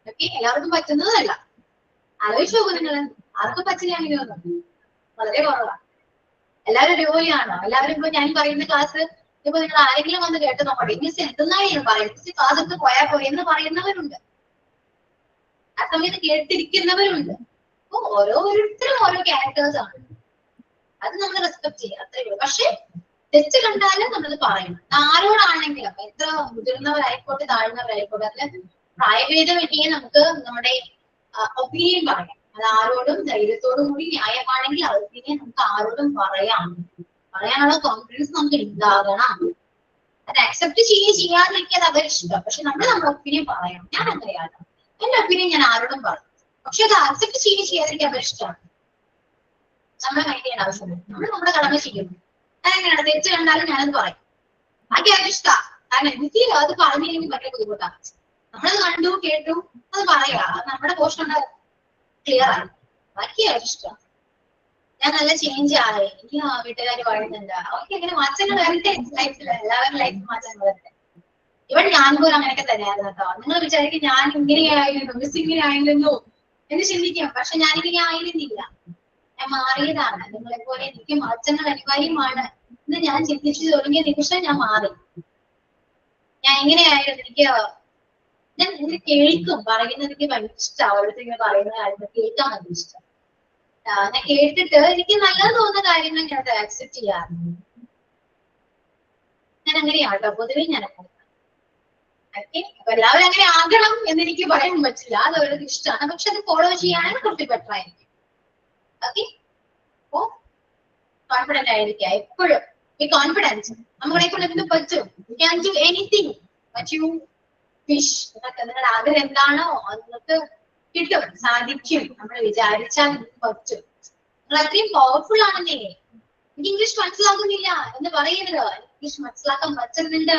ഓക്കെ, എല്ലാവർക്കും പറ്റുന്നതല്ല. ആലോചിച്ച് നോക്കൂ, നിങ്ങൾ ആർക്കും പറ്റില്ല അങ്ങനെയൊന്നും. വളരെ കുറവാണ്. എല്ലാവരും ഒരുപോലെയാണോ? എല്ലാവരും ഇപ്പൊ ഞാൻ പറയുന്ന ക്ലാസ് ഇപ്പൊ നിങ്ങൾ ആരെങ്കിലും വന്ന് കേട്ട് നോക്കട്ടെ, മിസ് എന്തെന്നാണ് പറയുന്നത്, ക്ലാസ് എടുത്ത് പോയാൽ പോയി എന്ന് പറയുന്നവരുണ്ട്, ആ സമയത്ത് കേട്ടിരിക്കുന്നവരുണ്ട്. അപ്പൊ ഓരോരുത്തരും ഓരോ ക്യാരക്ടേഴ്സ് ആണ്, അത് നമ്മൾ റെസ്പെക്ട് ചെയ്യുക, അത്രേ ഉള്ളൂ. പക്ഷെ തെറ്റ് കണ്ടാലും നമ്മളത് പറയണം. ആരോടാണെങ്കിലും, എത്ര മുതിർന്നവരായിക്കോട്ടെ താഴ്ന്നവരായിക്കോട്ടെ, അതിൽ പ്രായഭേദമന്യേ നമുക്ക് നമ്മുടെ ഒപ്പീനിയൻ പറയാം. അത് ആരോടും ധൈര്യത്തോടും കൂടി ന്യായമാണെങ്കിൽ ആ ഒപ്പീനിയൻ നമുക്ക് ആരോടും പറയാനുള്ള കോൺഫിഡൻസ് നമുക്ക് ഉണ്ടാകണം. അത് അക്സെപ്റ്റ് ചെയ്യാതിരിക്കാതെ അവർ ഇഷ്ടം, പക്ഷെ നമ്മുടെ ഒപ്പീനിയൻ പറയണം. ഞാൻ അങ്ങനെയാണ്, എന്റെ ഒപ്പീനിയൻ ഞാൻ ആരോടും പറയും, പക്ഷെ അത് അക്സെപ്റ്റ് ചെയ്യാതിരിക്കാൻ അവർ ഇഷ്ടമാണ്. നമ്മളെ മൈൻഡ് ചെയ്യേണ്ട ആവശ്യമില്ല, നമ്മൾ നമ്മുടെ കടമ ചെയ്യുന്നു. അതെങ്ങനെയാണ്, തെറ്റ് കണ്ടാലും ഞാനത് പറയും, ബാക്കി അവർക്ക് ഇഷ്ടമാണ്. കാരണം എനിക്ക് അത് പറഞ്ഞില്ലെങ്കിൽ ഭയങ്കര ബുദ്ധിമുട്ടാണ്. നമ്മളത് കണ്ടു കേട്ടു അത് പറയാ, നമ്മുടെ പോർഷൻ ക്ലിയർ ആയി, ബാക്കി അവർക്ക് ഇഷ്ടമാണ്. ഞാൻ നല്ല ചേഞ്ച് ആയി, എനിക്ക് വീട്ടുകാർ പറയുന്നുണ്ട്, അവർക്ക് എങ്ങനെ മാറ്റങ്ങൾ വരട്ടെ ലൈഫിൽ, എല്ലാവരും ലൈഫിൽ മാറ്റങ്ങൾ വരട്ടെ. ഇവിടെ ഞാൻ പോലും അങ്ങനെയൊക്കെ തന്നെയായിരുന്നു കേട്ടോ. നിങ്ങൾ വിചാരിക്കും ഞാൻ ഇങ്ങനെയായിരുന്നു, മിസ് ഇങ്ങനെ ആയിരുന്നോ എന്ന് ചിന്തിക്കും, പക്ഷെ ഞാനിങ്ങനെ ആയിരുന്നില്ല, ഞാൻ മാറിയതാണ്. നിങ്ങളെ പോലെ എനിക്ക് മാറ്റങ്ങൾ അനിവാര്യമാണ് എന്ന് ഞാൻ ചിന്തിച്ചു തുടങ്ങിയ നിമിഷം ഞാൻ മാറി. ഞാൻ എങ്ങനെയായിരുന്നു, ഞാൻ കേൾക്കും, പറയുന്നത് എനിക്ക് ഭയങ്കര ഇഷ്ടമാണ്. ഓരോരുത്തർ പറയുന്ന കാര്യങ്ങൾ കേൾക്കാൻ ഭയങ്കര ഇഷ്ടം. ഞാൻ കേട്ടിട്ട് എനിക്ക് നല്ലത് തോന്നുന്ന കാര്യങ്ങൾ ഞാൻ അത് ആക്സെപ്റ്റ് ചെയ്യാറുണ്ട്. ഞാൻ അങ്ങനെയാട്ടോ പൊതുവെ ഞാൻ ഓക്കെ. അപ്പൊ എല്ലാവരും അങ്ങനെ ആകണം എന്നെനിക്ക് പറയാൻ പറ്റില്ല, അത് അവർക്ക് ഇഷ്ടമാണ്, പക്ഷെ അത് ഫോളോ ചെയ്യാനാണ് കുറച്ച് ബെറ്റർ ആയിരിക്കും. ഓക്കെ, അപ്പോ കോൺഫിഡന്റ് ആയിരിക്കുക എപ്പോഴും. ഈ കോൺഫിഡൻസ് നമ്മളെ കൊണ്ട് എന്ത് പറ്റും, you can do anything but you wish. നിങ്ങളുടെ ആഗ്രഹം എന്താണോ അത് നിങ്ങൾക്ക് കിട്ടും, സാധിക്കും. നമ്മൾ വിചാരിച്ചാൽ പറ്റും. നിങ്ങൾ അത്രയും പവർഫുൾ ആണെന്നേ. എനിക്ക് ഇംഗ്ലീഷ് മനസ്സിലാകുന്നില്ല എന്ന് പറയരുത്, ഇംഗ്ലീഷ് മനസ്സിലാക്കാൻ പറ്റുന്നുണ്ട്.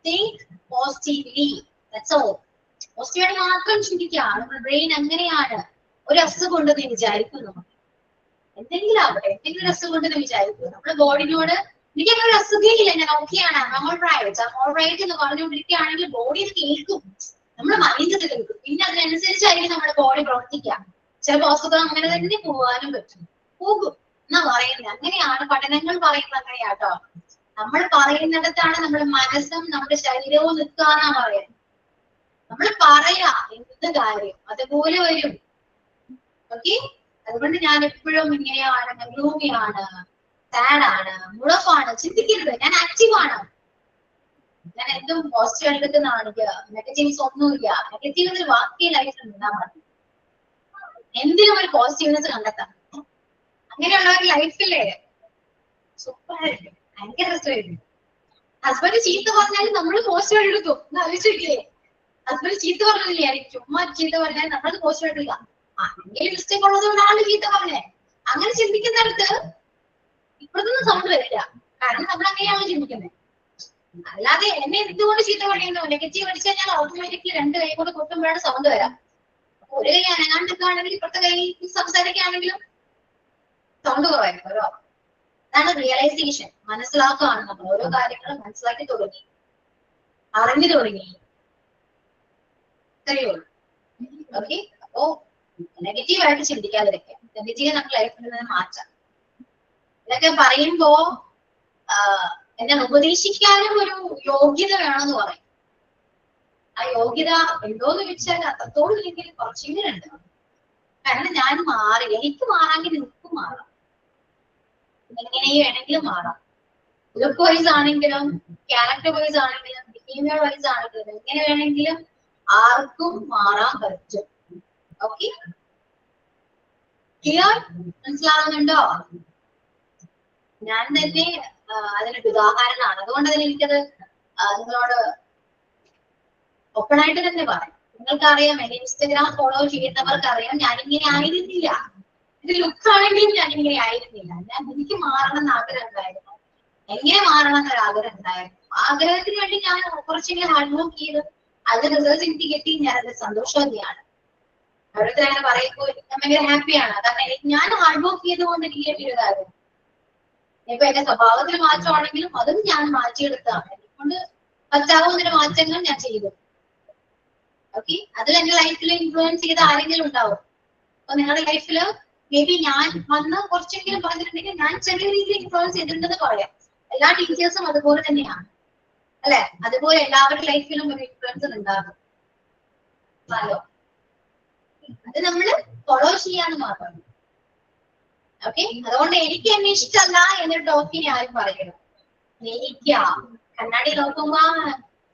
Think positively, that's all. പോസിറ്റീവായിട്ട് മാത്രം ചിന്തിക്കുക. നമ്മുടെ ബ്രെയിൻ അങ്ങനെയാണ്. ഒരു അസുഖം ഉണ്ടെന്ന് വിചാരിക്കുന്നു, എന്തെങ്കിലും ആവട്ടെ, എന്തെങ്കിലും അസുഖം ഉണ്ടെന്ന് വിചാരിക്കുന്നു. നമ്മുടെ ബോഡിനോട് എനിക്ക് അങ്ങനെ ഒരു അസുഖമില്ല, ഞാൻ ഓക്കെയാണ്, ഓൾറൈറ്റ് എന്ന് പറഞ്ഞുകൊണ്ടിരിക്കുകയാണെങ്കിൽ ബോഡി ഇത് കേൾക്കും, നമ്മുടെ മൈൻഡ് ഇത് കേൾക്കും. പിന്നെ അതിനനുസരിച്ചായിരിക്കും നമ്മുടെ ബോഡി പ്രവർത്തിക്കുക. ചിലപ്പോൾ അസുഖം അങ്ങനെ തന്നെ പോകാനും പോകും എന്നാ പറയുന്നത്. അങ്ങനെയാണ് പഠനങ്ങൾ പറയുന്നത്, അങ്ങനെയാട്ടോ. നമ്മൾ പറയുന്നിടത്താണ് നമ്മുടെ മനസ്സും നമ്മുടെ ശരീരവും നിൽക്കാന്നാ പറയുന്നത്. നമ്മൾ പറയാ എന്ത് കാര്യം അതുപോലെ വരും. ഓക്കെ, അതുകൊണ്ട് ഞാൻ എപ്പോഴും ഇങ്ങനെയാണ്, ഗ്ലൂമിയാണ്, സാഡാണ്, മുളപ്പാണ് ചിന്തിക്കരുത്. ഞാൻ ആക്റ്റീവാണ്, ഞാൻ എന്തും പോസിറ്റീവ് എടുക്കുന്നതാണ്. നെഗറ്റീവ്സ് ഒന്നുമില്ല. നെഗറ്റീവ് ബാക്കി ലൈഫിൽ നിന്നാൽ മതി. എന്തിനും ഒരു പോസിറ്റീവ്നെസ് കണ്ടെത്താം. അങ്ങനെയുള്ളവർ ലൈഫില്ലേ സൂപ്പർ ആയിരിക്കും, ഭയങ്കര രസമായിരിക്കും. ഹസ്ബൻഡ് ചീത്ത പറഞ്ഞാലും നമ്മൾ പോസിറ്റീവ് എടുക്കും. ആലോചിച്ചില്ലേ, ഹസ്ബൻഡ് ചീത്ത പറഞ്ഞില്ലേ, ചുമ്മാ ചീത്ത പറഞ്ഞാൽ നമ്മളത് പോസിറ്റീവ് എടുക്കുക. എന്തെങ്കിലും മിസ്റ്റേക്ക് ഉള്ളത് കൊണ്ടാണ് ചീത്ത പറഞ്ഞേ, അങ്ങനെ ചിന്തിക്കുന്നിടത്ത് ഇപ്പഴത്തൊന്നും സൗണ്ട് വരില്ല. കാരണം നമ്മൾ അങ്ങനെയാണ് ചിന്തിക്കുന്നത്. അല്ലാതെ എന്നെ എന്തുകൊണ്ട് ചീത്ത പറയുന്നു, നെഗറ്റീവ് അടിച്ചു കഴിഞ്ഞാൽ ഓട്ടോമാറ്റിക്കലി രണ്ട് കൈ കൊണ്ട് കൊട്ടുമ്പോഴാണ് സൗണ്ട് വരാം. ഒരു കൈ അനങ്ങാണ്ടിരിക്കുകയാണെങ്കിൽ ഇപ്പുറത്തെ കൈ സംസാരിക്കുകയാണെങ്കിലും സൗണ്ട് കുറവായിരിക്കും. ഓരോ അതാണ് റിയലൈസേഷൻ. മനസ്സിലാക്കുകയാണ് നമ്മൾ ഓരോ കാര്യങ്ങളും മനസ്സിലാക്കി തുടങ്ങി, അറിഞ്ഞു തുടങ്ങി. അറിയുള്ളൂ. ഓക്കെ, അപ്പോ നെഗറ്റീവായിട്ട് ചിന്തിക്കാതിരിക്കുക. നെഗറ്റീവ് നമ്മുടെ ലൈഫിൽ നിന്ന് മാറ്റാം. ഇതൊക്കെ പറയുമ്പോ എന്നെ ഉപദേശിക്കാനും ഒരു യോഗ്യത വേണമെന്ന് പറയും. ആ യോഗ്യത ഉണ്ടോന്ന് വെച്ചാൽ അത്രത്തോളം ഇല്ലെങ്കിൽ കുറച്ചെങ്കിലും ഉണ്ട്. കാരണം ഞാൻ മാറി, എനിക്ക് മാറാമെങ്കിൽ നിനക്കും മാറാം, എങ്ങനെ വേണമെങ്കിലും മാറാം. ലുക്ക് വൈസ് ആണെങ്കിലും ക്യാരക്ടർ വൈസ് ആണെങ്കിലും ബിഹേവിയർ വൈസ് ആണെങ്കിലും എങ്ങനെ വേണമെങ്കിലും ആർക്കും മാറാൻ പറ്റും. Okay, clear? മനസ്സിലാവുന്നുണ്ടോ? ഞാൻ തന്നെ അതിനൊരു ഉദാഹരണമാണ്. അതുകൊണ്ട് തന്നെ എനിക്കത് നിങ്ങളോട് ഓപ്പൺ ആയിട്ട് തന്നെ പറയാം. നിങ്ങൾക്കറിയാം, എന്റെ ഇൻസ്റ്റഗ്രാം ഫോളോ ചെയ്യുന്നവർക്ക് അറിയാം, ഞാനിങ്ങനെ ആയിരുന്നില്ല. എന്റെ ലുക്ക് ആണെങ്കിലും ഞാനിങ്ങനെ ആയിരുന്നില്ല. എനിക്ക് മാറണം എന്ന് ആഗ്രഹം ഉണ്ടായിരുന്നു, എങ്ങനെ മാറണം എന്നൊരു ആഗ്രഹം ഉണ്ടായിരുന്നു. ആഗ്രഹത്തിന് വേണ്ടി ഞാൻ കുറച്ചെങ്കിലും ഹാർഡ് വർക്ക് ചെയ്ത് അതിന്റെ റിസൾട്ട് എനിക്ക് കിട്ടി. ഞാനത് സന്തോഷവതിയാണ്. ഓരോരുത്തർ അങ്ങനെ പറയുമ്പോൾ ഞാൻ ഭയങ്കര ഹാപ്പിയാണ്. കാരണം ഞാൻ ഹാർഡ് വർക്ക് ചെയ്തുകൊണ്ട് എനിക്ക് കിട്ടിയൊരു കാര്യം. ഇപ്പൊ എന്റെ സ്വഭാവത്തിൽ മാറ്റമാണെങ്കിലും അതും ഞാൻ മാറ്റിയെടുത്താണ്. അതുകൊണ്ട് പറ്റാവുന്ന മാറ്റങ്ങൾ ഞാൻ ചെയ്തു. ഓക്കെ, അതിൽ എന്റെ ലൈഫിൽ ഇൻഫ്ലുവൻസ് ചെയ്ത ആരെങ്കിലും ഉണ്ടാവും. അപ്പൊ നിങ്ങളുടെ ലൈഫിൽ മേ ബി ഞാൻ വന്ന് കുറച്ചെങ്കിലും പറഞ്ഞിട്ടുണ്ടെങ്കിൽ ഞാൻ ചെറിയ രീതിയിൽ ഇൻഫ്ലുവൻസ് ചെയ്തിട്ടുണ്ടെന്ന് പറയാം. എല്ലാ ടീച്ചേഴ്സും അതുപോലെ തന്നെയാണ് അല്ലെ? അതുപോലെ എല്ലാവരുടെ ലൈഫിലും ഒരു ഇൻഫ്ലുവൻസ് ഉണ്ടാകും. അത് നമ്മള് ഫോളോ ചെയ്യാന്ന് മാത്രം. ഓക്കെ, അതുകൊണ്ട് എനിക്ക് എന്നെ ഇഷ്ടമല്ല എന്നൊരു ടോപ്പിനെ ആരും പറയണം. എനിക്ക് കണ്ണാടി നോക്കുമ്പോ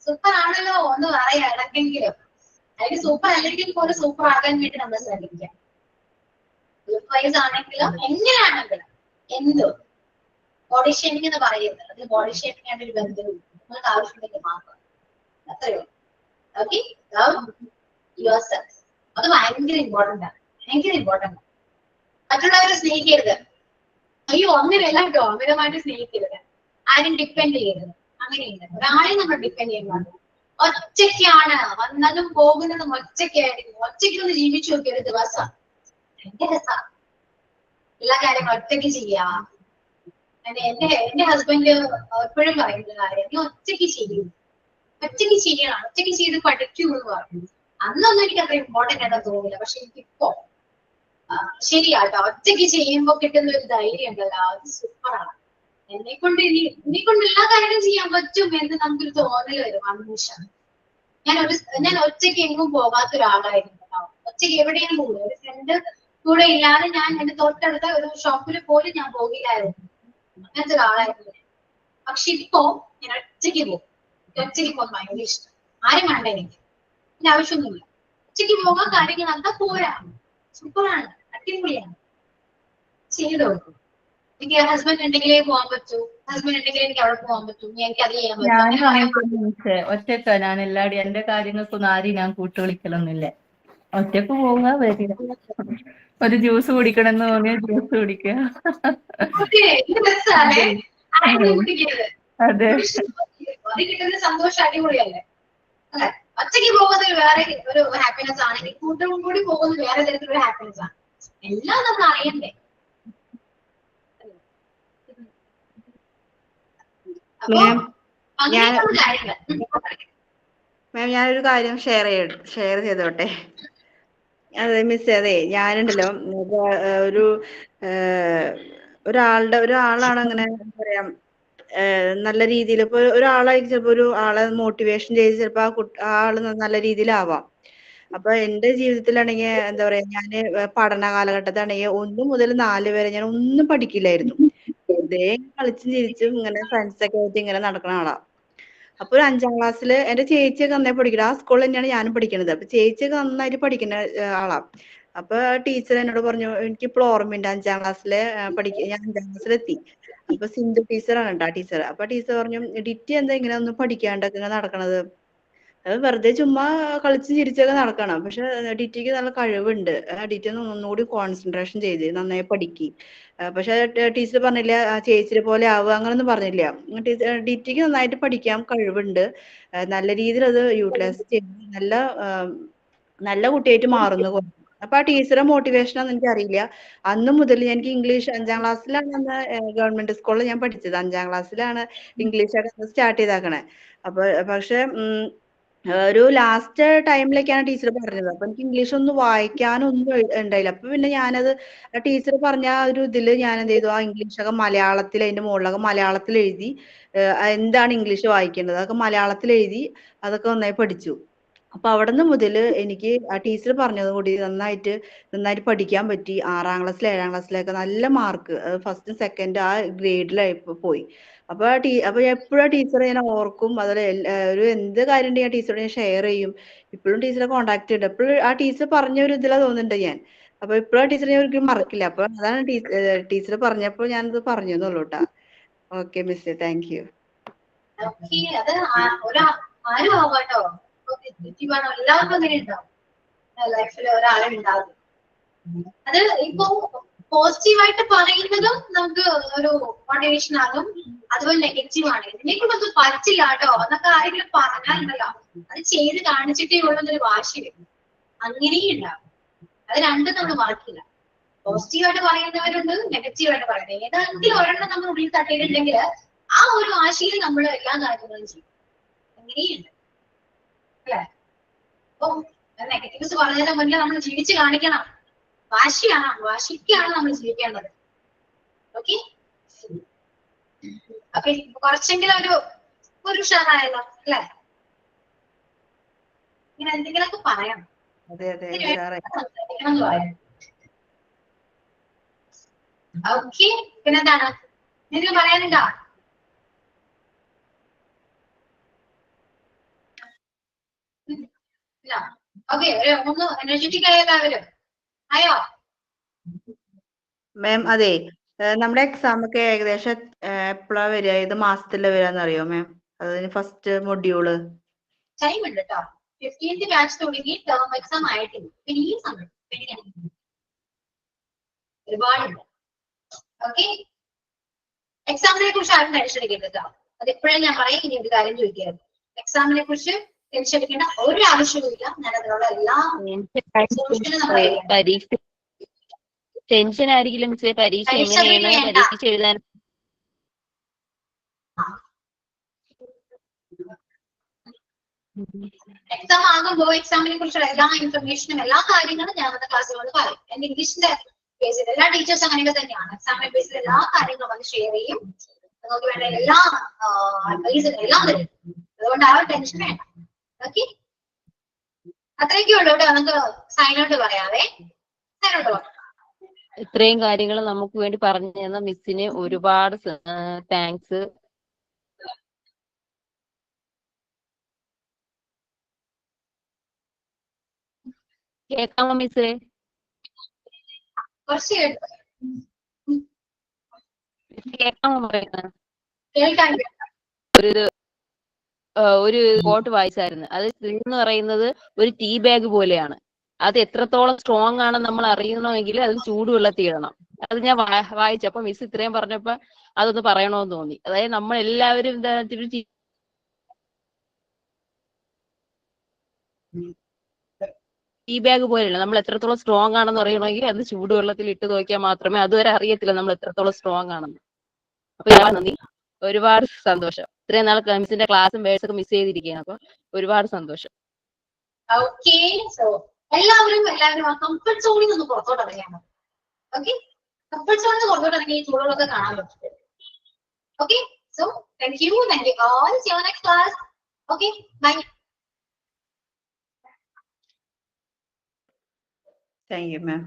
സൂപ്പർ ആണല്ലോ എന്ന് പറയാം ഇടയ്ക്കെങ്കിലും. അല്ലെങ്കിൽ സൂപ്പർ അല്ലെങ്കിൽ പോലും സൂപ്പർ ആകാൻ വേണ്ടി നമ്മൾ ശ്രമിക്കാം. ലുക്ക് വൈസ് ആണെങ്കിലും എങ്ങനെയാണെങ്കിലും എന്തോ ബോഡി ഷേമിംഗ് എന്ന് പറയുന്നത് അതിൽ ബോഡി ഷേമിംഗ് ആയിട്ട് ഒരു ബന്ധവും നിങ്ങൾക്ക് ആവശ്യമുണ്ടെങ്കിൽ മാത്രം. അത്രയോ. Okay, love yourself. അത് ഭയങ്കര ഇമ്പോർട്ടന്റ് ആണ്, ഭയങ്കര ഇമ്പോർട്ടന്റ് ആണ്. മറ്റുള്ളവരെ സ്നേഹിക്കരുത്. അയ്യോ അങ്ങനെയല്ല കേട്ടോ, അമിതമായിട്ട് സ്നേഹിക്കരുത്. ആരും ഡിപ്പെൻഡ് ചെയ്യരുത്. അങ്ങനെയുണ്ട്. ഒരാളെയും നമ്മൾ ഡിപ്പെൻഡ് ചെയ്യാൻ പാടില്ല. ഒറ്റയ്ക്കാണ് വന്നതും പോകുന്നതും, ഒറ്റയ്ക്കായിരിക്കും. ഒറ്റയ്ക്കൊന്ന് ജീവിച്ചു നോക്കിയ ഒരു ദിവസം എന്റെ രസം. എല്ലാ കാര്യങ്ങളും ഒറ്റയ്ക്ക് ചെയ്യാം. എന്റെ ഹസ്ബൻഡ് എപ്പോഴും പറയുന്ന കാര്യം, നീ ഒറ്റയ്ക്ക് ചെയ്യും, ഒറ്റയ്ക്ക് ചെയ്യണം, ഒറ്റയ്ക്ക് ചെയ്ത് പഠിക്കൂ എന്ന് പറഞ്ഞു. അന്നൊന്നും എനിക്ക് അത്ര ഇമ്പോർട്ടന്റ് ആണെന്ന് തോന്നില്ല. പക്ഷെ എനിക്കിപ്പോ ശരിയാട്ടോ, ഒറ്റയ്ക്ക് ചെയ്യുമ്പോ കിട്ടുന്ന ഒരു ധൈര്യം ഉണ്ടല്ലോ, അത് സൂപ്പറാണ്. എന്നെ കൊണ്ട് എല്ലാ കാര്യങ്ങളും ചെയ്യാൻ പറ്റും എന്ന് നമുക്കൊരു തോന്നൽ വരും ആ നിമിഷം. ഞാൻ ഒറ്റയ്ക്ക് എങ്ങും പോകാത്ത ഒരാളായിരുന്നു. ഒറ്റയ്ക്ക് എവിടെയും പോകില്ല. ഒരു ഫ്രണ്ട് കൂടെ ഇല്ലാതെ ഞാൻ എന്റെ തൊട്ടടുത്ത ഒരു ഷോപ്പിൽ പോലും ഞാൻ പോകില്ലായിരുന്നു. അങ്ങനത്തെ ഒരാളായിരുന്നു. പക്ഷെ ഇപ്പോ ഞാൻ ഒറ്റയ്ക്ക് പോകും. ഒറ്റയ്ക്ക് പോകാൻ ഭയങ്കര ഇഷ്ടം. ആരും വേണ്ട എനിക്ക്, എന്റെ ആവശ്യമൊന്നുമില്ല. ഒറ്റയ്ക്ക് പോകാൻ കാര്യങ്ങൾ എന്താ പോരാ, സൂപ്പറാണ്, അടിപൊളിയാണ്. ചെയ്തോ. എനിക്ക് ഹസ്ബൻഡ് ഉണ്ടെങ്കിലേ പോകാൻ പറ്റൂ, ഹസ്ബൻഡ് ഉണ്ടെങ്കിൽ എനിക്ക് അവിടെ പോകാൻ പറ്റും, എനിക്ക് അത് ചെയ്യാൻ ഞാനും അങ്ങനെ പറ്റും. തന്നെ ഒറ്റക്കാ. ഞാൻ എല്ലാവരും എന്റെ കാര്യങ്ങൾക്കൊന്നും ആരെയും ഞാൻ കൂട്ടുവിളിക്കലൊന്നുമില്ല. ഒറ്റക്ക് പോവുക, വരിക. ഒരു ജ്യൂസ് കുടിക്കണമെന്ന് തോന്നിയ ജ്യൂസ് കുടിക്കുക. അതെ, അത് കിട്ടുന്ന സന്തോഷം അടിപൊളിയല്ലേ അല്ലെ? ഒറ്റയ്ക്ക് പോകുന്നത് വേറെ ഒരു ഹാപ്പിനെസ് ആണെങ്കിൽ കൂട്ടും കൂടി പോകുന്നത് വേറെ തരത്തിലൊരു ഹാപ്പിനെസ് ആണ്. എല്ലാം നമ്മൾ അറിയണ്ടേ. അപ്പൊ അങ്ങനെയുള്ള കാര്യങ്ങൾ. മാം ഞാനൊരു കാര്യം ഷെയർ ചെയ്തോട്ടെ. അതെ മിസ്, അതെ ഞാനുണ്ടല്ലോ ഒരാളാണ് അങ്ങനെ എന്താ പറയാ, നല്ല രീതിയിൽ ഇപ്പൊ ഒരാളായിരിക്കും ചിലപ്പോ ഒരു ആളെ മോട്ടിവേഷൻ ചെയ്ത് ചിലപ്പോ ആ ആള് നല്ല രീതിയിലാവാം. അപ്പൊ എന്റെ ജീവിതത്തിലാണെങ്കിൽ എന്താ പറയാ, ഞാന് പഠന കാലഘട്ടത്താണെങ്കിൽ 1 മുതൽ 4 വരെ ഞാൻ ഒന്നും പഠിക്കില്ലായിരുന്നു. വെറുതെ കളിച്ചും ചിരിച്ചും ഇങ്ങനെ ഫ്രണ്ട്സ് ഒക്കെ ആയിട്ട് ഇങ്ങനെ നടക്കുന്ന ആളാ. അപ്പൊ ഒരു 5ാം ക്ലാസ്സിൽ എന്റെ ചേച്ചിയൊക്കെ നന്നായി പഠിക്കണം. ആ സ്കൂളിൽ തന്നെയാണ് ഞാനും പഠിക്കുന്നത്. അപ്പൊ ചേച്ചിയൊക്കെ നന്നായിട്ട് പഠിക്കുന്ന ആളാ. അപ്പൊ ടീച്ചർ എന്നോട് പറഞ്ഞു, എനിക്കിപ്പോൾ ഓർമ്മയുണ്ട് 5ാം ക്ലാസ്സില് ഞാൻ 5ാം ക്ലാസ്സിലെത്തി. അപ്പൊ സിന്ധു ടീച്ചറാണ് കേട്ടോ ടീച്ചർ. അപ്പൊ ടീച്ചർ പറഞ്ഞു, ഡിറ്റി എന്താ ഇങ്ങനെ ഒന്നും പഠിക്കാണ്ടൊക്കെ ഇങ്ങനെ നടക്കണത്, അത് വെറുതെ ചുമ്മാ കളിച്ച് ചിരിച്ചൊക്കെ നടക്കണം. പക്ഷെ ഡിറ്റിക്ക് നല്ല കഴിവുണ്ട്, ഡിറ്റി ഒന്നുകൂടി കോൺസെൻട്രേഷൻ ചെയ്ത് നന്നായി പഠിക്കും. പക്ഷെ ടീച്ചർ പറഞ്ഞില്ല ചേച്ചിയെ പോലെ ആവുക, അങ്ങനൊന്നും പറഞ്ഞില്ല. ഡിറ്റിക്ക് നന്നായിട്ട് പഠിക്കാൻ കഴിവുണ്ട്, നല്ല രീതിയിൽ അത് യൂട്ടിലൈസ് ചെയ്ത് നല്ല കുട്ടിയായിട്ട് മാറുന്നു. അപ്പൊ ആ ടീച്ചറെ മോട്ടിവേഷനാന്ന് എനിക്കറിയില്ല. അന്ന് മുതൽ എനിക്ക് ഇംഗ്ലീഷ് 5ാം ക്ലാസ്സിലാണ് അന്ന് ഗവൺമെന്റ് സ്കൂളിൽ ഞാൻ പഠിച്ചത്. 5ാം ക്ലാസ്സിലാണ് ഇംഗ്ലീഷൊക്കെ സ്റ്റാർട്ട് ചെയ്താക്കണേ. അപ്പൊ പക്ഷെ ഒരു ലാസ്റ്റ് ടൈമിലേക്കാണ് ടീച്ചർ പറഞ്ഞത്. അപ്പൊ എനിക്ക് ഇംഗ്ലീഷ് ഒന്നും വായിക്കാനൊന്നും ഉണ്ടായില്ല. അപ്പൊ പിന്നെ ഞാനത് ടീച്ചർ പറഞ്ഞ ആ ഒരു ഇതില് ഞാൻ എന്ത് ചെയ്തു, ആ ഇംഗ്ലീഷൊക്കെ മലയാളത്തിൽ അതിന്റെ മുകളിലൊക്കെ മലയാളത്തിൽ എഴുതി, എന്താണ് ഇംഗ്ലീഷ് വായിക്കേണ്ടത് അതൊക്കെ മലയാളത്തിൽ എഴുതി, അതൊക്കെ നന്നായി പഠിച്ചു. അപ്പൊ അവിടുന്ന് മുതല് എനിക്ക് ആ ടീച്ചർ പറഞ്ഞത് കൂടി നന്നായിട്ട് പഠിക്കാൻ പറ്റി. 6ാം ക്ലാസ്സിൽ 7ാം ക്ലാസ്സിലൊക്കെ നല്ല മാർക്ക്, ഫസ്റ്റ് സെക്കൻഡ് ആ ഗ്രേഡിലായി പോയി. അപ്പൊ എപ്പോഴും ടീച്ചറെ ഞാൻ ഓർക്കും. അതുപോലെ ഒരു എന്ത് കാര്യം ഉണ്ടെങ്കിൽ ആ ടീച്ചറോട് ഞാൻ ഷെയർ ചെയ്യും. ഇപ്പോഴും ടീച്ചറെ കോൺടാക്ട് ചെയ്ത് എപ്പോഴും ആ ടീച്ചർ പറഞ്ഞ ഒരു ഇതിലാ തോന്നുന്നുണ്ട് ഞാൻ. അപ്പൊ ഇപ്പോഴും ആ ടീച്ചറെ ഞാൻ ഒരിക്കലും മറക്കില്ല. അപ്പൊ അതാണ് ടീച്ചർ പറഞ്ഞപ്പോ ഞാനത് പറഞ്ഞു എന്നുള്ളൂ കേട്ടാ. Okay miss, thank you. അത് ആരും ആവാട്ടോ, എല്ലാവർക്കും അങ്ങനെ ഉണ്ടാവും ലൈഫിൽ ഒരാളെ ഉണ്ടാവും. അത് ഇപ്പൊ പോസിറ്റീവായിട്ട് പറയുന്നതും നമുക്ക് ഒരു മോട്ടിവേഷൻ ആകും, അതുപോലെ നെഗറ്റീവ് ആണ്. ഇതിനെക്കൊണ്ട് അത് പറ്റില്ല കേട്ടോ എന്നൊക്കെ ആരെങ്കിലും പറഞ്ഞാലുണ്ടല്ലോ, അത് ചെയ്ത് കാണിച്ചിട്ടേ ഉള്ളൊരു വാശി വരും. അങ്ങനെയും ഉണ്ടാവും. അത് രണ്ടും നമ്മൾ മാറ്റില്ല. പോസിറ്റീവായിട്ട് പറയുന്നവരുണ്ട്, നെഗറ്റീവായിട്ട് പറയുന്നത്. ഏതെങ്കിലും ഒരെണ്ണം നമ്മൾ ഉള്ളിൽ തട്ടിയിട്ടുണ്ടെങ്കിൽ ആ ഒരു വാശിയിൽ നമ്മൾ എല്ലാ കാര്യങ്ങളും ചെയ്യും. അങ്ങനെയുണ്ട് അല്ലെ? അപ്പൊ നെഗറ്റീവ്സ് പറഞ്ഞതിന് മുന്നേ നമ്മൾ ജീവിച്ച് കാണിക്കണം. വാശിക്കാണ് നമ്മൾ ജീവിക്കേണ്ടത്. ഓക്കെ അപ്പൊ കുറച്ചെങ്കിലും ഒരു ഉഷാറായല്ലോ അല്ലെ? ഇങ്ങനെ എന്തെങ്കിലുമൊക്കെ പറയണം. അതെ അതെ ഉഷാറായി. ഓക്കെ പിന്നെന്താണ് എന്തെങ്കിലും പറയാനുണ്ടോ? ഓക്കെ ഒന്ന് എനർജറ്റിക് ആയ എല്ലാവരും ആയോ? മാം അതെ നമ്മുടെ എക്സാം ഒക്കെ ഏകദേശം എപ്പോഴാ വരിക, ഏത് മാസത്തിലാ വരാന്നറിയോ മാം? അതിന് ഫസ്റ്റ് മൊഡ്യൂള് ടൈം ഉണ്ട് കേട്ടോ. 15th ബാച്ച് തുടങ്ങി ടേം എക്സാം ആയിട്ടില്ല. പിന്നെ ഈ സമയം ഒരുപാടുണ്ട്. ഓക്കെ എക്സാമിനെ കുറിച്ച് ആരും ടെൻഷൻ എടുക്കരുത് കേട്ടോ. അതെപ്പോഴും ഞാൻ പറയും. ഇനി ഒരു കാര്യം ചോദിക്കരുത്. എക്സാമിനെ കുറിച്ച് ടെൻഷൻ എടുക്കേണ്ട ഒരു ആവശ്യവുമില്ല. ഞാൻ അതിനുള്ള എല്ലാ സൊല്യൂഷനും നമ്മൾ പരീക്ഷ ടെൻഷൻ ആയിരിക്കില്ല മിസ്സേ. പരീക്ഷ എങ്ങനെയാണ് പരീക്ഷ എഴുതാൻ? എക്സാം ആകുമ്പോൾ എക്സാമിനെ കുറിച്ചുള്ള എല്ലാ ഇൻഫർമേഷനും എല്ലാ കാര്യങ്ങളും ഞാൻ വന്ന ക്ലാസ്സുകളിൽ പറയും. എന്റെ ഇംഗ്ലീഷിന്റെ ബേസിൽ എല്ലാ ടീച്ചേഴ്സും അങ്ങനെയൊക്കെ തന്നെയാണ്. എക്സാമിന്റെ ബേസിൽ എല്ലാ കാര്യങ്ങളും വന്ന് ഷെയർ ചെയ്യും. നിങ്ങൾക്ക് വേണ്ട എല്ലാ അഡ്വൈസും എല്ലാം തരും. അതുകൊണ്ട് ആ ഒരു ടെൻഷൻ വേണ്ട. ഓക്കെ അത്രയൊക്കെ ഉള്ളൂ കേട്ടോ. നമുക്ക് സൈനോട്ട് പറയാവേ. സൈനോട്ട് പറയാം. ഇത്രയും കാര്യങ്ങൾ നമുക്ക് വേണ്ടി പറഞ്ഞു തന്ന മിസ്സിന് ഒരുപാട് താങ്ക്സ്. കേൾക്കാമോ മിസ്സേ? കുറച്ച് കേൾക്കാമോ പറയുന്നത്? കേൾക്കാൻ ഒരു കോട്ട് വായിച്ചായിരുന്നു. അത് എന്ന് പറയുന്നത് ഒരു ടീ ബാഗ് പോലെയാണ്. അത് എത്രത്തോളം സ്ട്രോങ് ആണെന്ന് നമ്മൾ അറിയണമെങ്കിൽ അത് ചൂടുവെള്ളത്തിൽ ഇടണം. അത് ഞാൻ വായിച്ചു. അപ്പൊ മിസ് ഇത്രയും പറഞ്ഞപ്പോ അതൊന്ന് പറയണമെന്ന് തോന്നി. അതായത് നമ്മൾ എല്ലാവരും ടീ ബാഗ് പോലെയല്ല. നമ്മൾ എത്രത്തോളം സ്ട്രോങ് ആണെന്ന് അറിയണമെങ്കിൽ അത് ചൂടുവെള്ളത്തിൽ ഇട്ട് നോക്കിയാൽ മാത്രമേ, അതുവരെ അറിയത്തില്ല നമ്മൾ എത്രത്തോളം സ്ട്രോങ് ആണെന്ന്. അപ്പൊ നന്ദി, ഒരുപാട് സന്തോഷം. ഇത്രയും നാൾ മിസ്സിന്റെ ക്ലാസ്സും വേഴ്സ് ഒക്കെ മിസ് ചെയ്തിരിക്കുകയാണ്. അപ്പൊ ഒരുപാട് സന്തോഷം. ഓക്കെ സോ എല്ലാവരും ആ കംഫർട്ട് സോണിൽ നിന്ന് പുറത്തോട്ട് ഇറങ്ങിയാണ്. ഓക്കെ കംഫർട്ട് സോണിൽ നിന്ന് പുറത്തോട്ട് ഇറങ്ങി ഈ ചൂടുകളൊക്കെ കാണാൻ പറ്റും. Okay so thank you all. See you next class. Okay bye. Thank you ma'am.